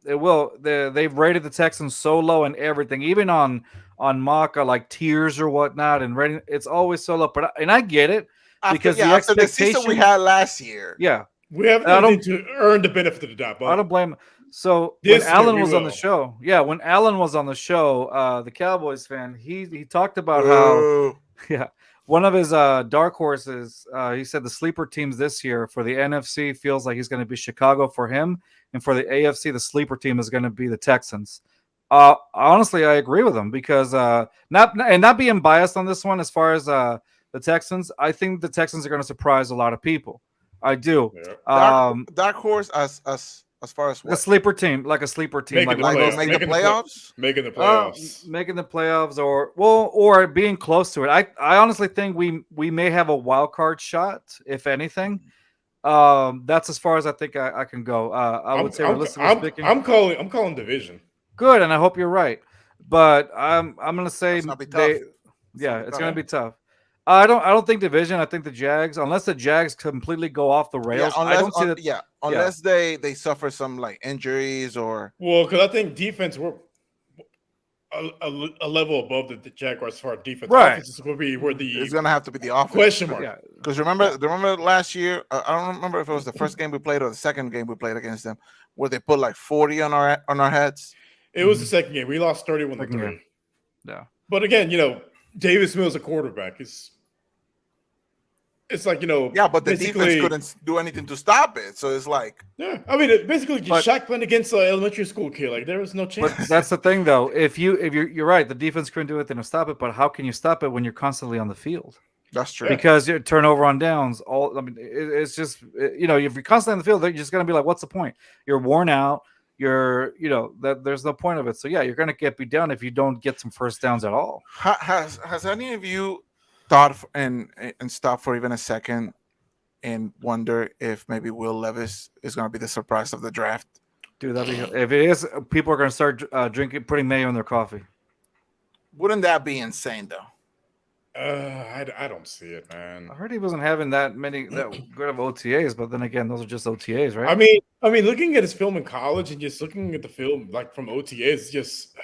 It will. They've rated the Texans so low and everything, even on Maka, like tiers or whatnot, and rating. It's always so low. But I get it, because after the season we had last year. Yeah, we have nothing to earn the benefit of the doubt. I don't blame. So when Alan was on the show, the Cowboys fan, he talked about how one of his dark horses, he said the sleeper teams this year for the NFC feels like he's going to be Chicago for him, and for the AFC, the sleeper team is going to be the Texans. Honestly, I agree with him, because not being biased on this one as far as the Texans, I think the Texans are going to surprise a lot of people. I do. Yeah. Dark horse as far as what? A sleeper team, like a sleeper team, making the playoffs, making the playoffs, or being close to it. I honestly think we may have a wild card shot, if anything. That's as far as I think I can go. I would say realistically speaking, I'm calling division. Good, and I hope you're right. But I'm gonna say it's gonna be tough. I don't think division. I think the Jags, unless the Jags completely go off the rails. I don't see that. Unless they suffer some like injuries or. Well, because I think defense a level above the Jaguars as far as defense. Right. Offense is going to be where It's gonna have to be the offense. question mark. Yeah. Because remember last year, I don't remember if it was the first game we played or the second game we played against them, where they put like 40 on our heads. It was the second game. We lost 31-3. Yeah. But again, Davis Mills a quarterback. It's like, Yeah, but the defense couldn't do anything to stop it. So it's like, yeah, I mean, basically, Shaq playing against an elementary school kid. Like, there was no chance. But that's the thing, though. If you're right, the defense couldn't do anything to stop it. But how can you stop it when you're constantly on the field? that's true. Because you turnover on downs. It's just if you're constantly on the field, you're just gonna be like, what's the point? You're worn out. That there's no point of it. So yeah, you're gonna get beat down if you don't get some first downs at all. Has any of you thought and stopped for even a second and wonder if maybe Will Levis is going to be the surprise of the draft? Dude, if it is, people are going to start putting mayo in their coffee. Wouldn't that be insane, though? I don't see it, man. I heard he wasn't having that good of OTAs, but then again, those are just OTAs, right? I mean, looking at his film in college and just looking at the film like from OTAs, just.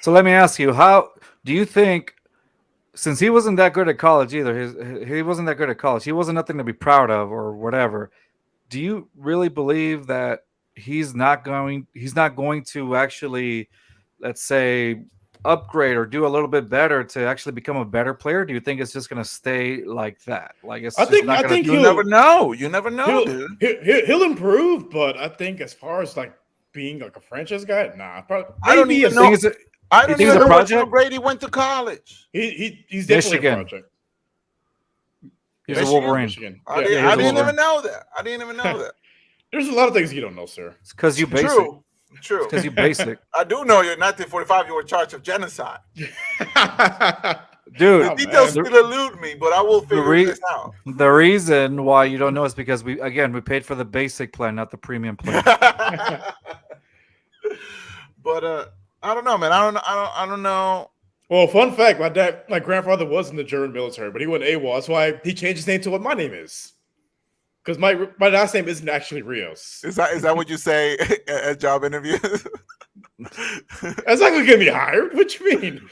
So let me ask you, how do you think? Since he wasn't that good at college either, he wasn't that good at college. He wasn't nothing to be proud of or whatever. Do you really believe that he's not going to actually, let's say, upgrade or do a little bit better to actually become a better player? Do you think it's just going to stay like that? Like I think you never know. You never know, dude. He'll improve, but I think as far as like being like a franchise guy, nah. Probably, I don't even know. I don't even know where Tom Brady went to college. He's definitely Michigan. a project. He's a Wolverine. Michigan. I Yeah, didn't even know that. There's a lot of things you don't know, sir. It's because you basic. True. Because you basic. I do know you're 1945. You were in charge of genocide. Dude, The details still elude me, but I will figure this out. The reason why you don't know is because we paid for the basic plan, not the premium plan. But I don't know, man. I don't know. Well, fun fact: my grandfather was in the German military, but he went AWOL. That's why he changed his name to what my name is. Because my last name isn't actually Rios. Is that what you say at job interviews? That's not gonna get me hired. What you mean?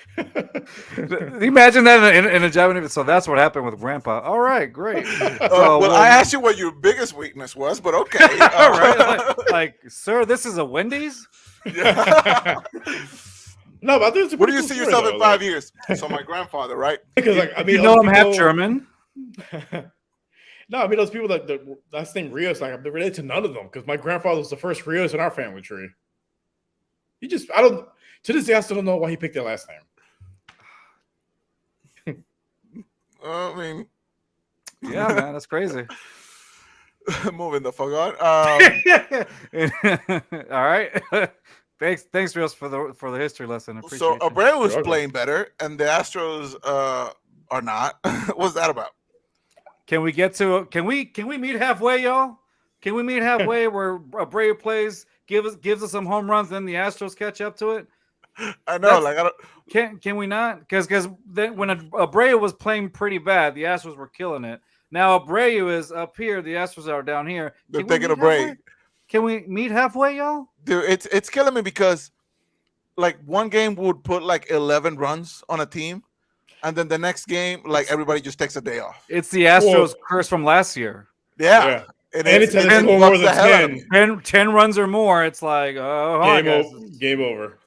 Imagine that in a job interview. So that's what happened with Grandpa. All right, great. Well, I asked you what your biggest weakness was, but okay. All right, like, sir, this is a Wendy's. No, but I think it's a Where do you cool see story, yourself though, in 5 years? So my grandfather, right? Because I'm half German. No, I mean those people that the last name Rios, like I'm related to none of them because my grandfather was the first Rios in our family tree. To this day I still don't know why he picked that last name. I mean, yeah, man, that's crazy. Moving the fuck on. All right. Thanks, Rios, for the history lesson. Appreciate So you. Abreu was playing better, and the Astros are not. What's that about? Can we meet halfway, y'all? Can we meet halfway where Abreu plays, gives us some home runs, then the Astros catch up to it? I know, I don't. Can we not? Because then when Abreu was playing pretty bad, the Astros were killing it. Now Abreu is up here, the Astros are down here. They're taking a break. Can we meet halfway, y'all? Dude, it's killing me because like one game would put like 11 runs on a team, and then the next game, like everybody just takes a day off. It's the Astros curse from last year. Yeah. And anytime they score more than 10 runs or more, it's like, game over.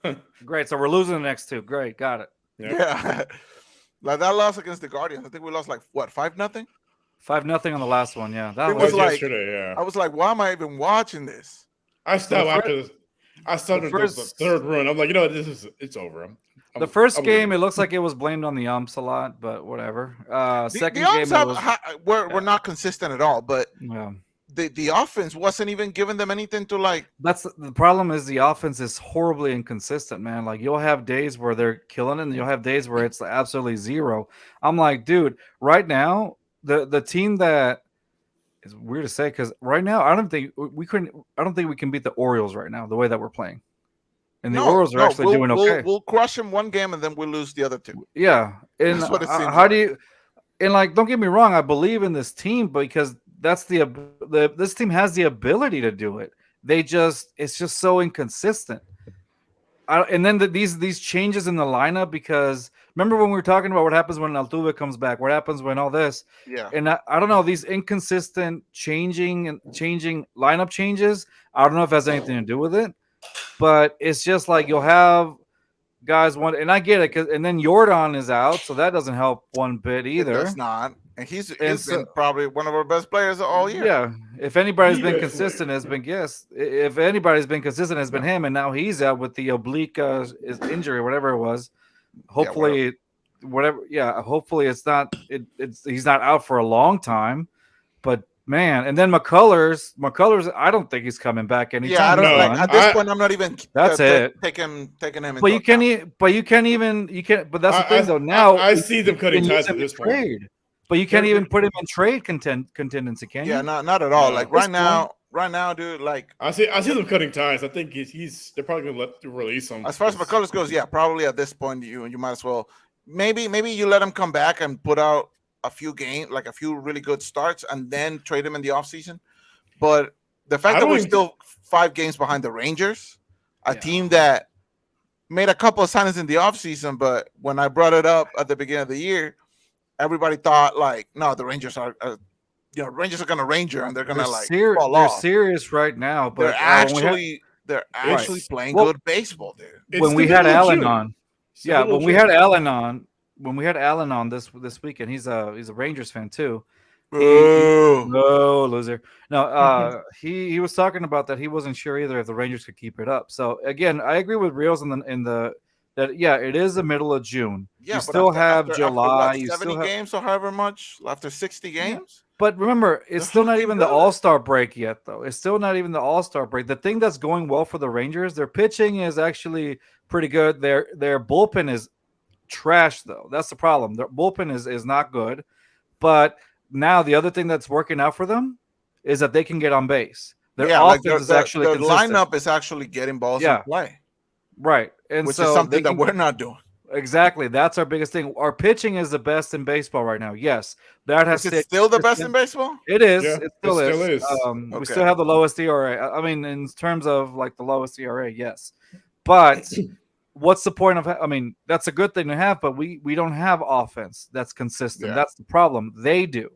Great. So we're losing the next two. Great. Got it. Yeah. Like that loss against the Guardians. I think we lost like what, 5-0? 5-0 on the last one. Yeah. That was like yesterday. Yeah. I was like, why am I even watching this? I stopped after this. I started the third run. I'm like, it's over. The first game, it looks like it was blamed on the umps a lot, but whatever. Second game, we're not consistent at all, but yeah. The offense wasn't even giving them anything to like. That's the problem. Is the offense is horribly inconsistent, man. Like you'll have days where they're killing it, and you'll have days where it's absolutely zero. I'm like, dude, right now the team that is weird to say because right now I don't think we can beat the Orioles right now the way that we're playing. And the Orioles are actually doing okay. We'll crush them one game and then we'll lose the other two. Yeah, and that's what it seems how do you? And like, don't get me wrong, I believe in this team because that's this team has the ability to do it. It's just so inconsistent. and then these changes in the lineup, because remember when we were talking about what happens when Altuve comes back, what happens when all this, and I don't know, these inconsistent changing lineup changes. I don't know if it has anything to do with it, but it's just like you'll have guys one, and I get it, and then Jordan is out, so that doesn't help one bit either. It does not, and he's been probably one of our best players all year. Yeah, if anybody's been consistent, has been If anybody's been consistent, has been him, and now he's out with the oblique his injury, whatever it was. Hopefully, whatever. Yeah, hopefully it's not. It's he's not out for a long time, but. Man, and then McCullers, I don't think he's coming back anytime. Yeah, I don't like at this point. I'm not even. That's it. Taking him. But you can't. But you can't even. You can't. But that's the thing, though. Now I see them cutting ties at this point. Trade. But you can't even put him in trade contingency, can you? Yeah, not at all. Like right now, dude. Like I see them cutting ties. I think they're probably gonna release him. As far as McCullers goes, yeah, probably at this point you might as well. Maybe you let him come back and put out a few games, like a few really good starts, and then trade him in the offseason. But the fact that we're still 5 games behind the Rangers, a team that made a couple of signings in the offseason, but when I brought it up at the beginning of the year, everybody thought like, no, the Rangers are Rangers are gonna Ranger and they're gonna fall off. They're serious right now, but they're actually playing good baseball, dude. When we had Allen on, when we had Allen on this weekend, he's a Rangers fan too. Loser. No, he was talking about that he wasn't sure either if the Rangers could keep it up. So again, I agree with Rios that it is the middle of June. Yeah, you still have July. After 70 games or however much after 60 games. Yeah. But remember, it's still not even the All-Star break yet, though. It's still not even the All-Star break. The thing that's going well for the Rangers, their pitching is actually pretty good. Their bullpen is trash, though. That's the problem. Their bullpen is not good. But now the other thing that's working out for them is that they can get on base. Their offense is actually their lineup is actually getting balls in play. Right. And which is something that we're not doing. Exactly. That's our biggest thing. Our pitching is the best in baseball right now. Yes. That has Is it still the best in baseball? It is. Yeah, it still is. Okay. We still have the lowest ERA. I mean, in terms of like the lowest ERA, yes. But what's the point of that's a good thing to have, but we don't have offense that's consistent. That's the problem. They do.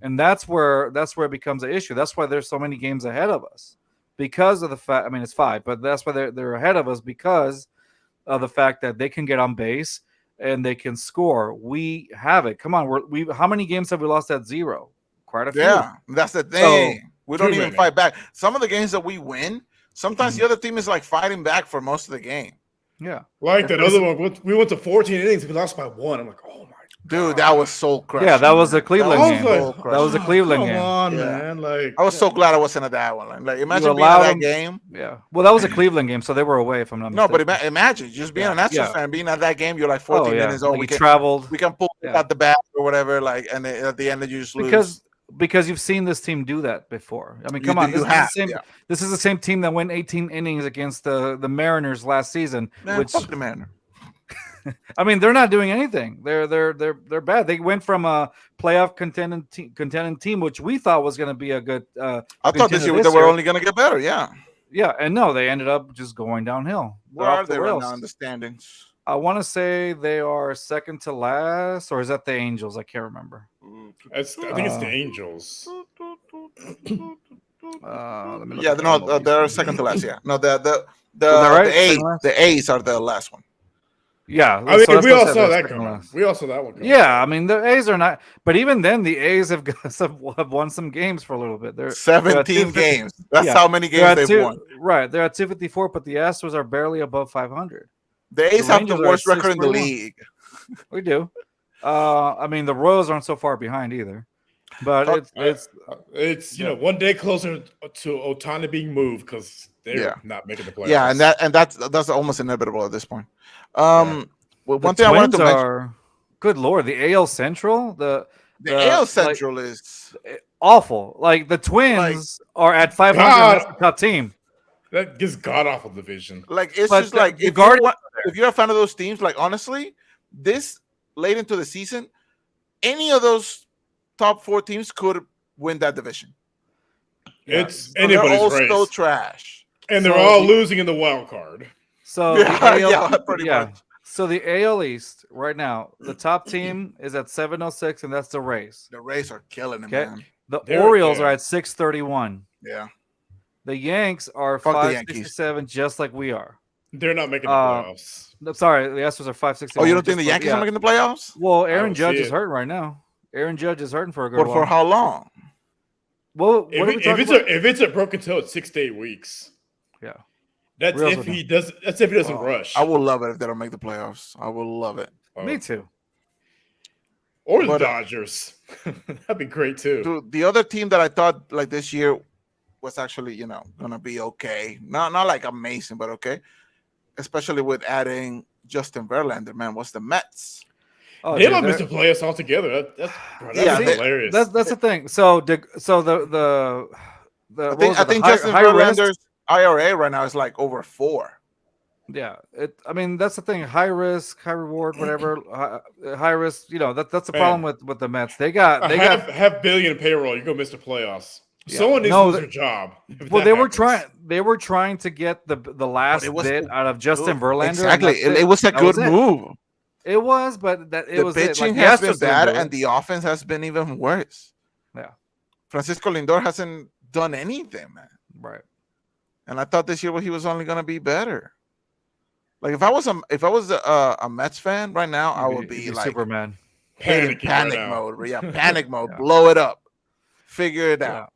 And that's where it becomes an issue. That's why there's so many games ahead of us. Because of the fact, it's 5, but that's why they're ahead of us, because of the fact that they can get on base and they can score. We have it. Come on, how many games have we lost at 0? Quite a few. Yeah, that's the thing. So, we don't even fight back. Some of the games that we win, sometimes the other team is like fighting back for most of the game. Yeah, like that other one. We went to 14 innings. We lost by 1. I'm like, oh my. Dude, that was so crushing. Yeah, that was a Cleveland game. That was a Cleveland game. Come on, man. Like, I was so glad I wasn't at that one. Like, imagine being at that game. Yeah. Well, that was a Cleveland game, so they were away, if I'm not mistaken. No, but imagine just being an Astros fan, being at that game. You're like 14 minutes old. We traveled. We can pull out the bat or whatever. Like, and at the end, you just lose. Because you've seen this team do that before. I mean, come on. This is the same team that went 18 innings against the Mariners last season. Man, fuck the Mariners. I mean, they're not doing anything. They're bad. They went from a playoff contending team, which we thought was going to be a good. I thought this year they were only going to get better. Yeah, and no, they ended up just going downhill. Where are they right now in the standings? I want to say they are second to last, or is that the Angels? I can't remember. I think it's the Angels. They're second to last. Yeah, no, the A's are the last one. Yeah, I mean, we all saw that coming. Yeah, I mean, the A's are not, but even then, the A's have won some games for a little bit. They're 17 games. That's how many games they've won. Right, they're at 254, but the Astros are barely above 500. The A's have the worst record in the league. We do. I mean, the Royals aren't so far behind either. But it's one day closer to Ohtani being moved because they're not making the playoffs. Yeah, and that's almost inevitable at this point. One thing I wanted to mention. Good Lord, the AL Central, the AL Central is awful. Like the Twins are at 500. That's the top team. That gets god awful division. Like it's just like if you're a fan of those teams, like honestly, this late into the season, any of those top 4 teams could win that division. It's anybody's they're all race. still trash, and they're all losing in the wild card. So the AL, yeah, pretty much. So the AL East right now, the top team is at 706, and that's the Rays. The Rays are killing it, Okay, man. the They're- Orioles yeah. are at 631. Yeah. The Yanks are Fuck the Yankees. 567, just like we are. They're not making the Uh, playoffs. I'm sorry, the Astros are 561. Oh, you don't think the Yankees are making the playoffs? Well, I Aaron don't Judge see is it. hurting right now. Aaron Judge is hurting for a good But while. for how long? Well, what are we talking about? If it's a broken toe, it's 6 to 8 weeks. Yeah. That's Reals if with he does. That's if he doesn't Well, rush. I will love it if they don't make the playoffs. I will love it. Me too. Or the But, Dodgers. That'd be great too. Dude, the other team that I thought like this year was actually, gonna be okay. Not like amazing, but okay. Especially with adding Justin Verlander, man. What's the Mets? Oh, They dude, might miss they're- the playoffs altogether. That's Yeah, hilarious. That's the thing. So the I what think was I it, think high- Justin high risk? Verlander's IRA right now is like over 4. Yeah, I mean that's the thing. High risk, high reward, whatever. High risk. That's the problem with the Mets. They got half billion payroll. You go miss the playoffs. Yeah. Someone needs No, to lose that- their job. if Well, that they were happens. trying to get the last it was bit out of Justin Verlander. and Exactly. that's It was a That good it. move. It was, but it The was pitching the has Astros been didn't bad, do it. and the offense has been even worse. Yeah. Francisco Lindor hasn't done anything, man. Right. And I thought this year he was only gonna be better. Like if I was a Mets fan right now, I would be You'd like Superman. hitting Panicking panic right now. mode. Yeah, panic mode. Yeah. Blow it up. Figure it Yeah. out.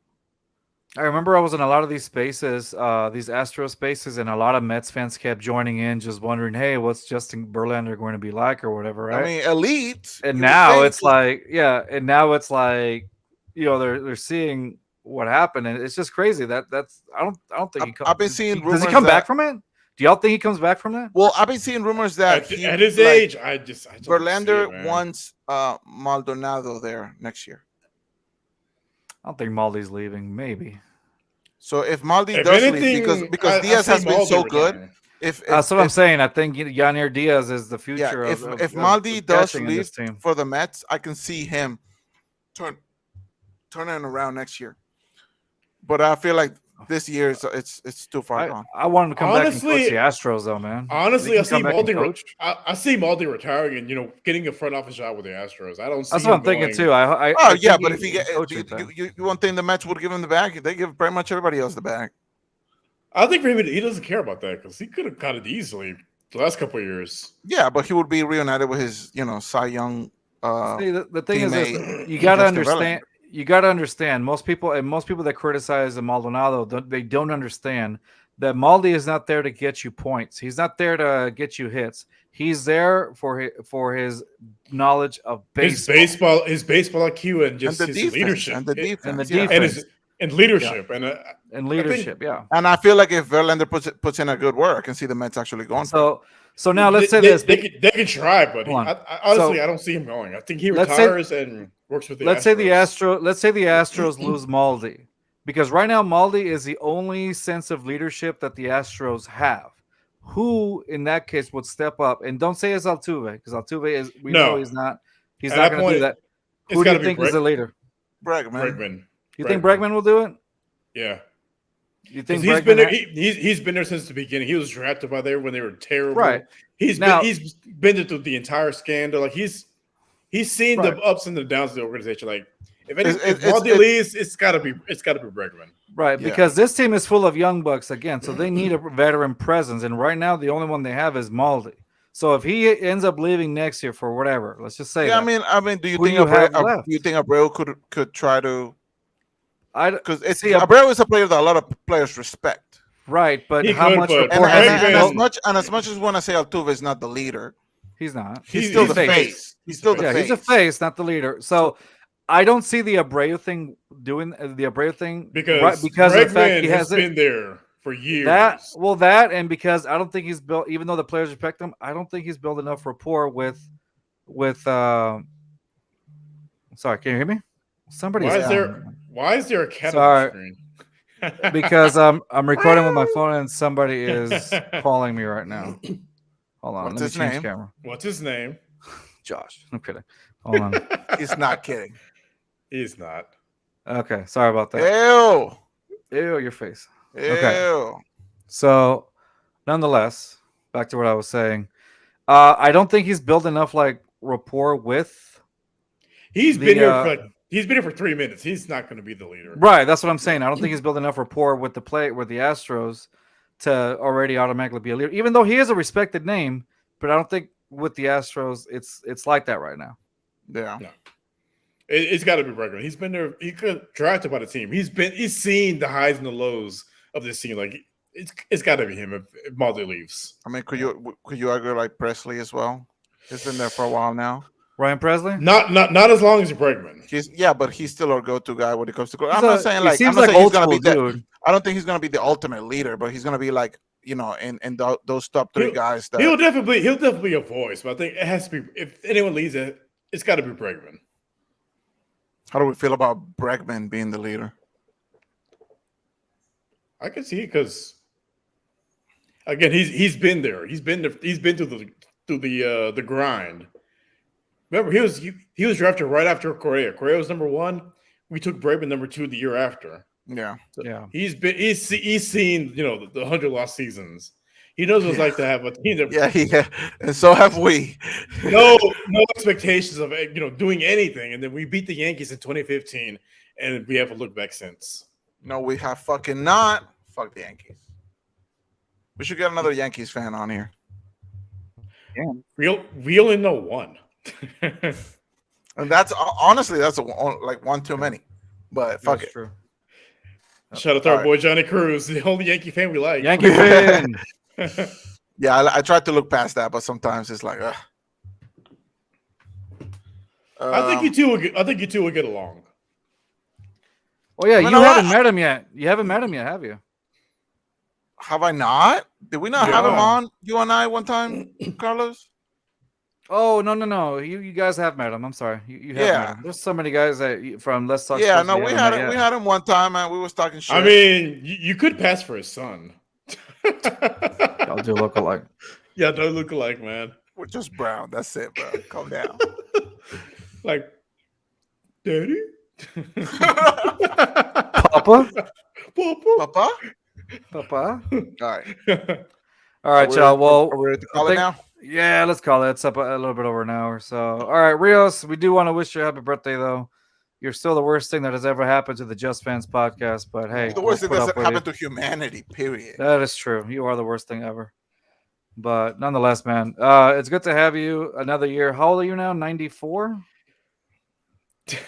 I remember I was in a lot of these spaces, these Astro spaces, and a lot of Mets fans kept joining in, just wondering, "Hey, what's Justin Verlander going to be like, or whatever?" Right? I mean, elite. And you would now think. it's like, and now it's like, they're seeing what happened, and it's just crazy. That's I don't think he comes. I've been seeing Does rumors he come back that- from it? Do y'all think he comes back from that? Well, I've been seeing rumors that At his like, age, I don't see Verlander it, man. wants Maldonado there next year. I don't think Maldi's leaving. Maybe. So if Maldi If does anything, leave, because I Diaz see has been Maldi so good, retiring. if That's what I'm saying. I think Yanier Diaz is the yeah, future. if of Maldi does catching in leave this team. for the Mets, I can see him turning around next year. But I feel like this year it's too far gone. I want him to come back and Honestly- coach the Astros, though, man. Honestly, He I can see come back and Maldi. coach. I see Maldi retiring and getting a front office job with the Astros. I don't see. That's what I'm him thinking going- too. I Oh yeah, think but if he get coaching thing. you won't think the Mets would give him the bag? They give pretty much everybody else the bag. I think for him, he doesn't care about that because he could have got it easily the last couple of years. Yeah, but he would be reunited with his Cy Young. See, the thing is this, teammate, you got to Justin understand. You got to understand. Most people that criticize Maldonado, they don't understand that Maldi is not there to get you points. He's not there to get you hits. He's there for his knowledge of baseball. His baseball IQ and just And the his defense, leadership and the defense, and the yeah. defense. and leadership and leadership. Yeah. And I feel like if Verlander puts in a good work, I can see the Mets actually going. So now let's say they, this. they can try, but Hold on. honestly, So- I don't see him going. I think he Let's say- retires and works with the. Let's Astros. say the Astros lose Maldi, because right now Maldi is the only sense of leadership that the Astros have. Who in that case would step up? And don't say it's Altuve, because Altuve is know he's not. He's At not that going to point, do that. it's Who do you gotta be think is the leader? Bregman. Bregman. You think Bregman will do it? Yeah. You think He's Bregman been there, he's been there since the beginning. He was drafted by there when they were terrible. Right. He's been through the entire scandal. Like he's seen the ups and the downs of the organization. Like if Maldi leaves, it's gotta be Bregman. Right, Yeah. because this team is full of young bucks again, so they need a veteran presence. And right now, the only one they have is Maldi. So if he ends up leaving next year for whatever, let's just say, Yeah, that, I mean, do you Who think do you have left? do you think Abreu could try to? Because see, Abreu is a player that a lot of players respect. right, but He how could, much but- rapport has he Bregman- built? As much as we want to say Altuve is not the leader, He's not. he's still he's the the face. He's still the Yeah, face. he's a face, not the leader. So I don't see the Abreu thing doing the Abreu thing Because because of the fact Bregman he has hasn't been there for years. that and because I don't think he's built, even though the players respect him, I don't think he's built enough rapport with sorry, can you hear me? Somebody's Why is there a cat Sorry. on the screen? because I'm recording with my phone and somebody is calling me right now. Hold on, What's let me his change name? camera. What's his name? Josh, I'm kidding. Hold on. He's not kidding. He's not. Okay, sorry about that. Ew. Ew, your face. Ew. Okay. So, nonetheless, back to what I was saying. I don't think he's built enough like rapport with. He's been here for 3 minutes. He's not going to be the leader. Right, that's what I'm saying. I don't think he's built enough rapport with the Astros to already automatically be a leader. Even though he is a respected name, but I don't think with the Astros it's like that right now. Yeah. No. It's got to be Bregman. He's been there. He could drafted by the team. He's seen the highs and the lows of this team. Like it's got to be him if Maldi leaves. I mean, could you argue like Presley as well? He's been there for a while now. Ryan Presley? Not as long as Bregman. But he's still our go-to guy when it comes to. I'm not saying like he's gonna be dude. I don't think he's gonna be the ultimate leader, but he's gonna be like in those top three guys. He'll definitely be a voice, but I think it has to be. If anyone leads it, it's got to be Bregman. How do we feel about Bregman being the leader? I can see it because, again, he's been there. He's been through the grind. Remember, he was drafted right after Correa. Correa was number 1. We took Bregman number 2 the year after. Yeah, so yeah. He's seen the 100 lost seasons. He knows what it's like to have a team. Yeah, and so have we. no expectations of doing anything, and then we beat the Yankees in 2015, and we haven't looked back since. No, we have fucking not. Fuck the Yankees. We should get another Yankees fan on here. Yeah, we only know one. And that's honestly like one too many, but fuck it. True. Shout out to our boy Johnny Cruz, the only Yankee fan we like. Yankee fan. Yeah, I tried to look past that, but sometimes it's like, I think you two will get along. Oh yeah, you haven't met him yet. You haven't met him yet, have you? Have I not? Did we not have him on you and I one time, Carlos? Oh no! You guys have met him. I'm sorry. You have met him. There's so many guys from Let's Talk. Yeah, no, we had him one time, and we was talking shit. I mean, you could pass for his son. Y'all do look alike. Yeah, don't look alike, man. We're just brown. That's it, bro. Calm down. Like, Daddy? Papa? Papa? All right. All right, y'all. Well, are we ready to call it now? Yeah, let's call it. It's up a little bit over an hour. So, all right, Rios, we do want to wish you a happy birthday, though. You're still the worst thing that has ever happened to the Just Fans podcast, but hey. The worst thing that's happened to humanity, period. That is true. You are the worst thing ever. But nonetheless, man, it's good to have you another year. How old are you now? 94?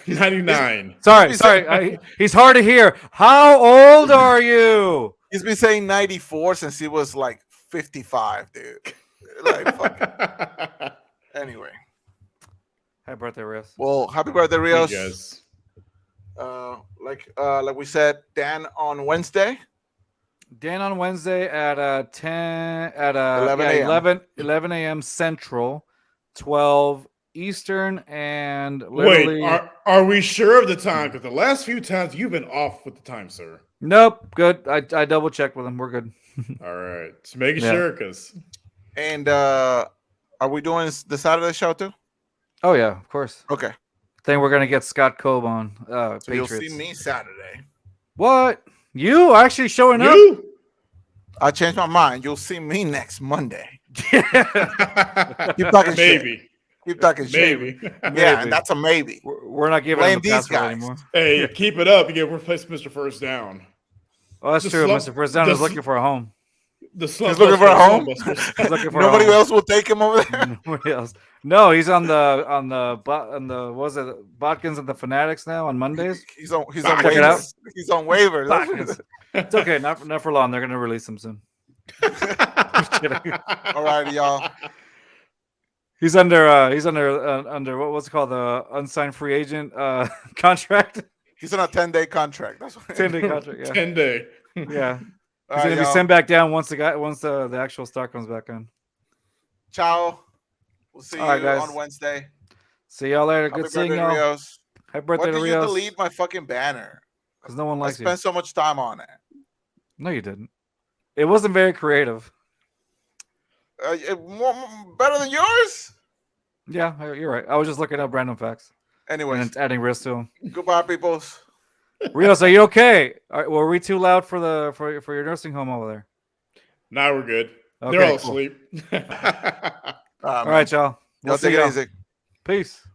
99. Sorry. He's hard to hear. How old are you? He's been saying 94 since he was like 55, dude. Like, fuck. Anyway. Happy birthday, Rios. Well, happy birthday, Rios. Yes. Like we said, Dan on Wednesday. Dan on Wednesday at 11 a.m. Central, 12 Eastern, and literally. Wait, are we sure of the time? Because the last few times you've been off with the time, sir. Nope, good. I double checked with him. We're good. All right, just making sure, because. And are we doing the Saturday show too? Oh yeah, of course. Okay. I think we're gonna get Scott Cobe on. So Patriots. You'll see me Saturday. What? You actually showing up? I changed my mind. You'll see me next Monday. Keep talking maybe. Shit. Keep talking maybe. Shit. Yeah, and that's a maybe. We're not giving them these guys anymore. Hey, keep it up. You get replaced Mr. First Down. Oh, that's true. Mr. First Down is looking for a home. He's looking for a home. Nobody else will take him over there. Nobody else. No, he's on the what was it, Botkins and the Fanatics now on Mondays. He's on waivers. He's on waivers. It's okay, not for long. They're gonna release him soon. All right, y'all. He's under what's it called, the unsigned free agent contract. He's on a 10-day contract. That's what 10-day contract. Yeah. 10-day. Yeah. He's gonna be sent back down once the actual stock comes back on. Ciao. We'll see you on Wednesday. See y'all later. Good seeing y'all. Rios. Happy birthday to Rios. Why did you delete my fucking banner? Because no one likes you. I spent so much time on it. No, you didn't. It wasn't very creative. Better than yours? Yeah, you're right. I was just looking up random facts. Anyway, and adding Rios to them. Goodbye, peoples. Rios, are you okay? Were we too loud for your nursing home over there? Nah, we're good. They're all cool. asleep. All right, y'all. Y'all take it easy. Peace.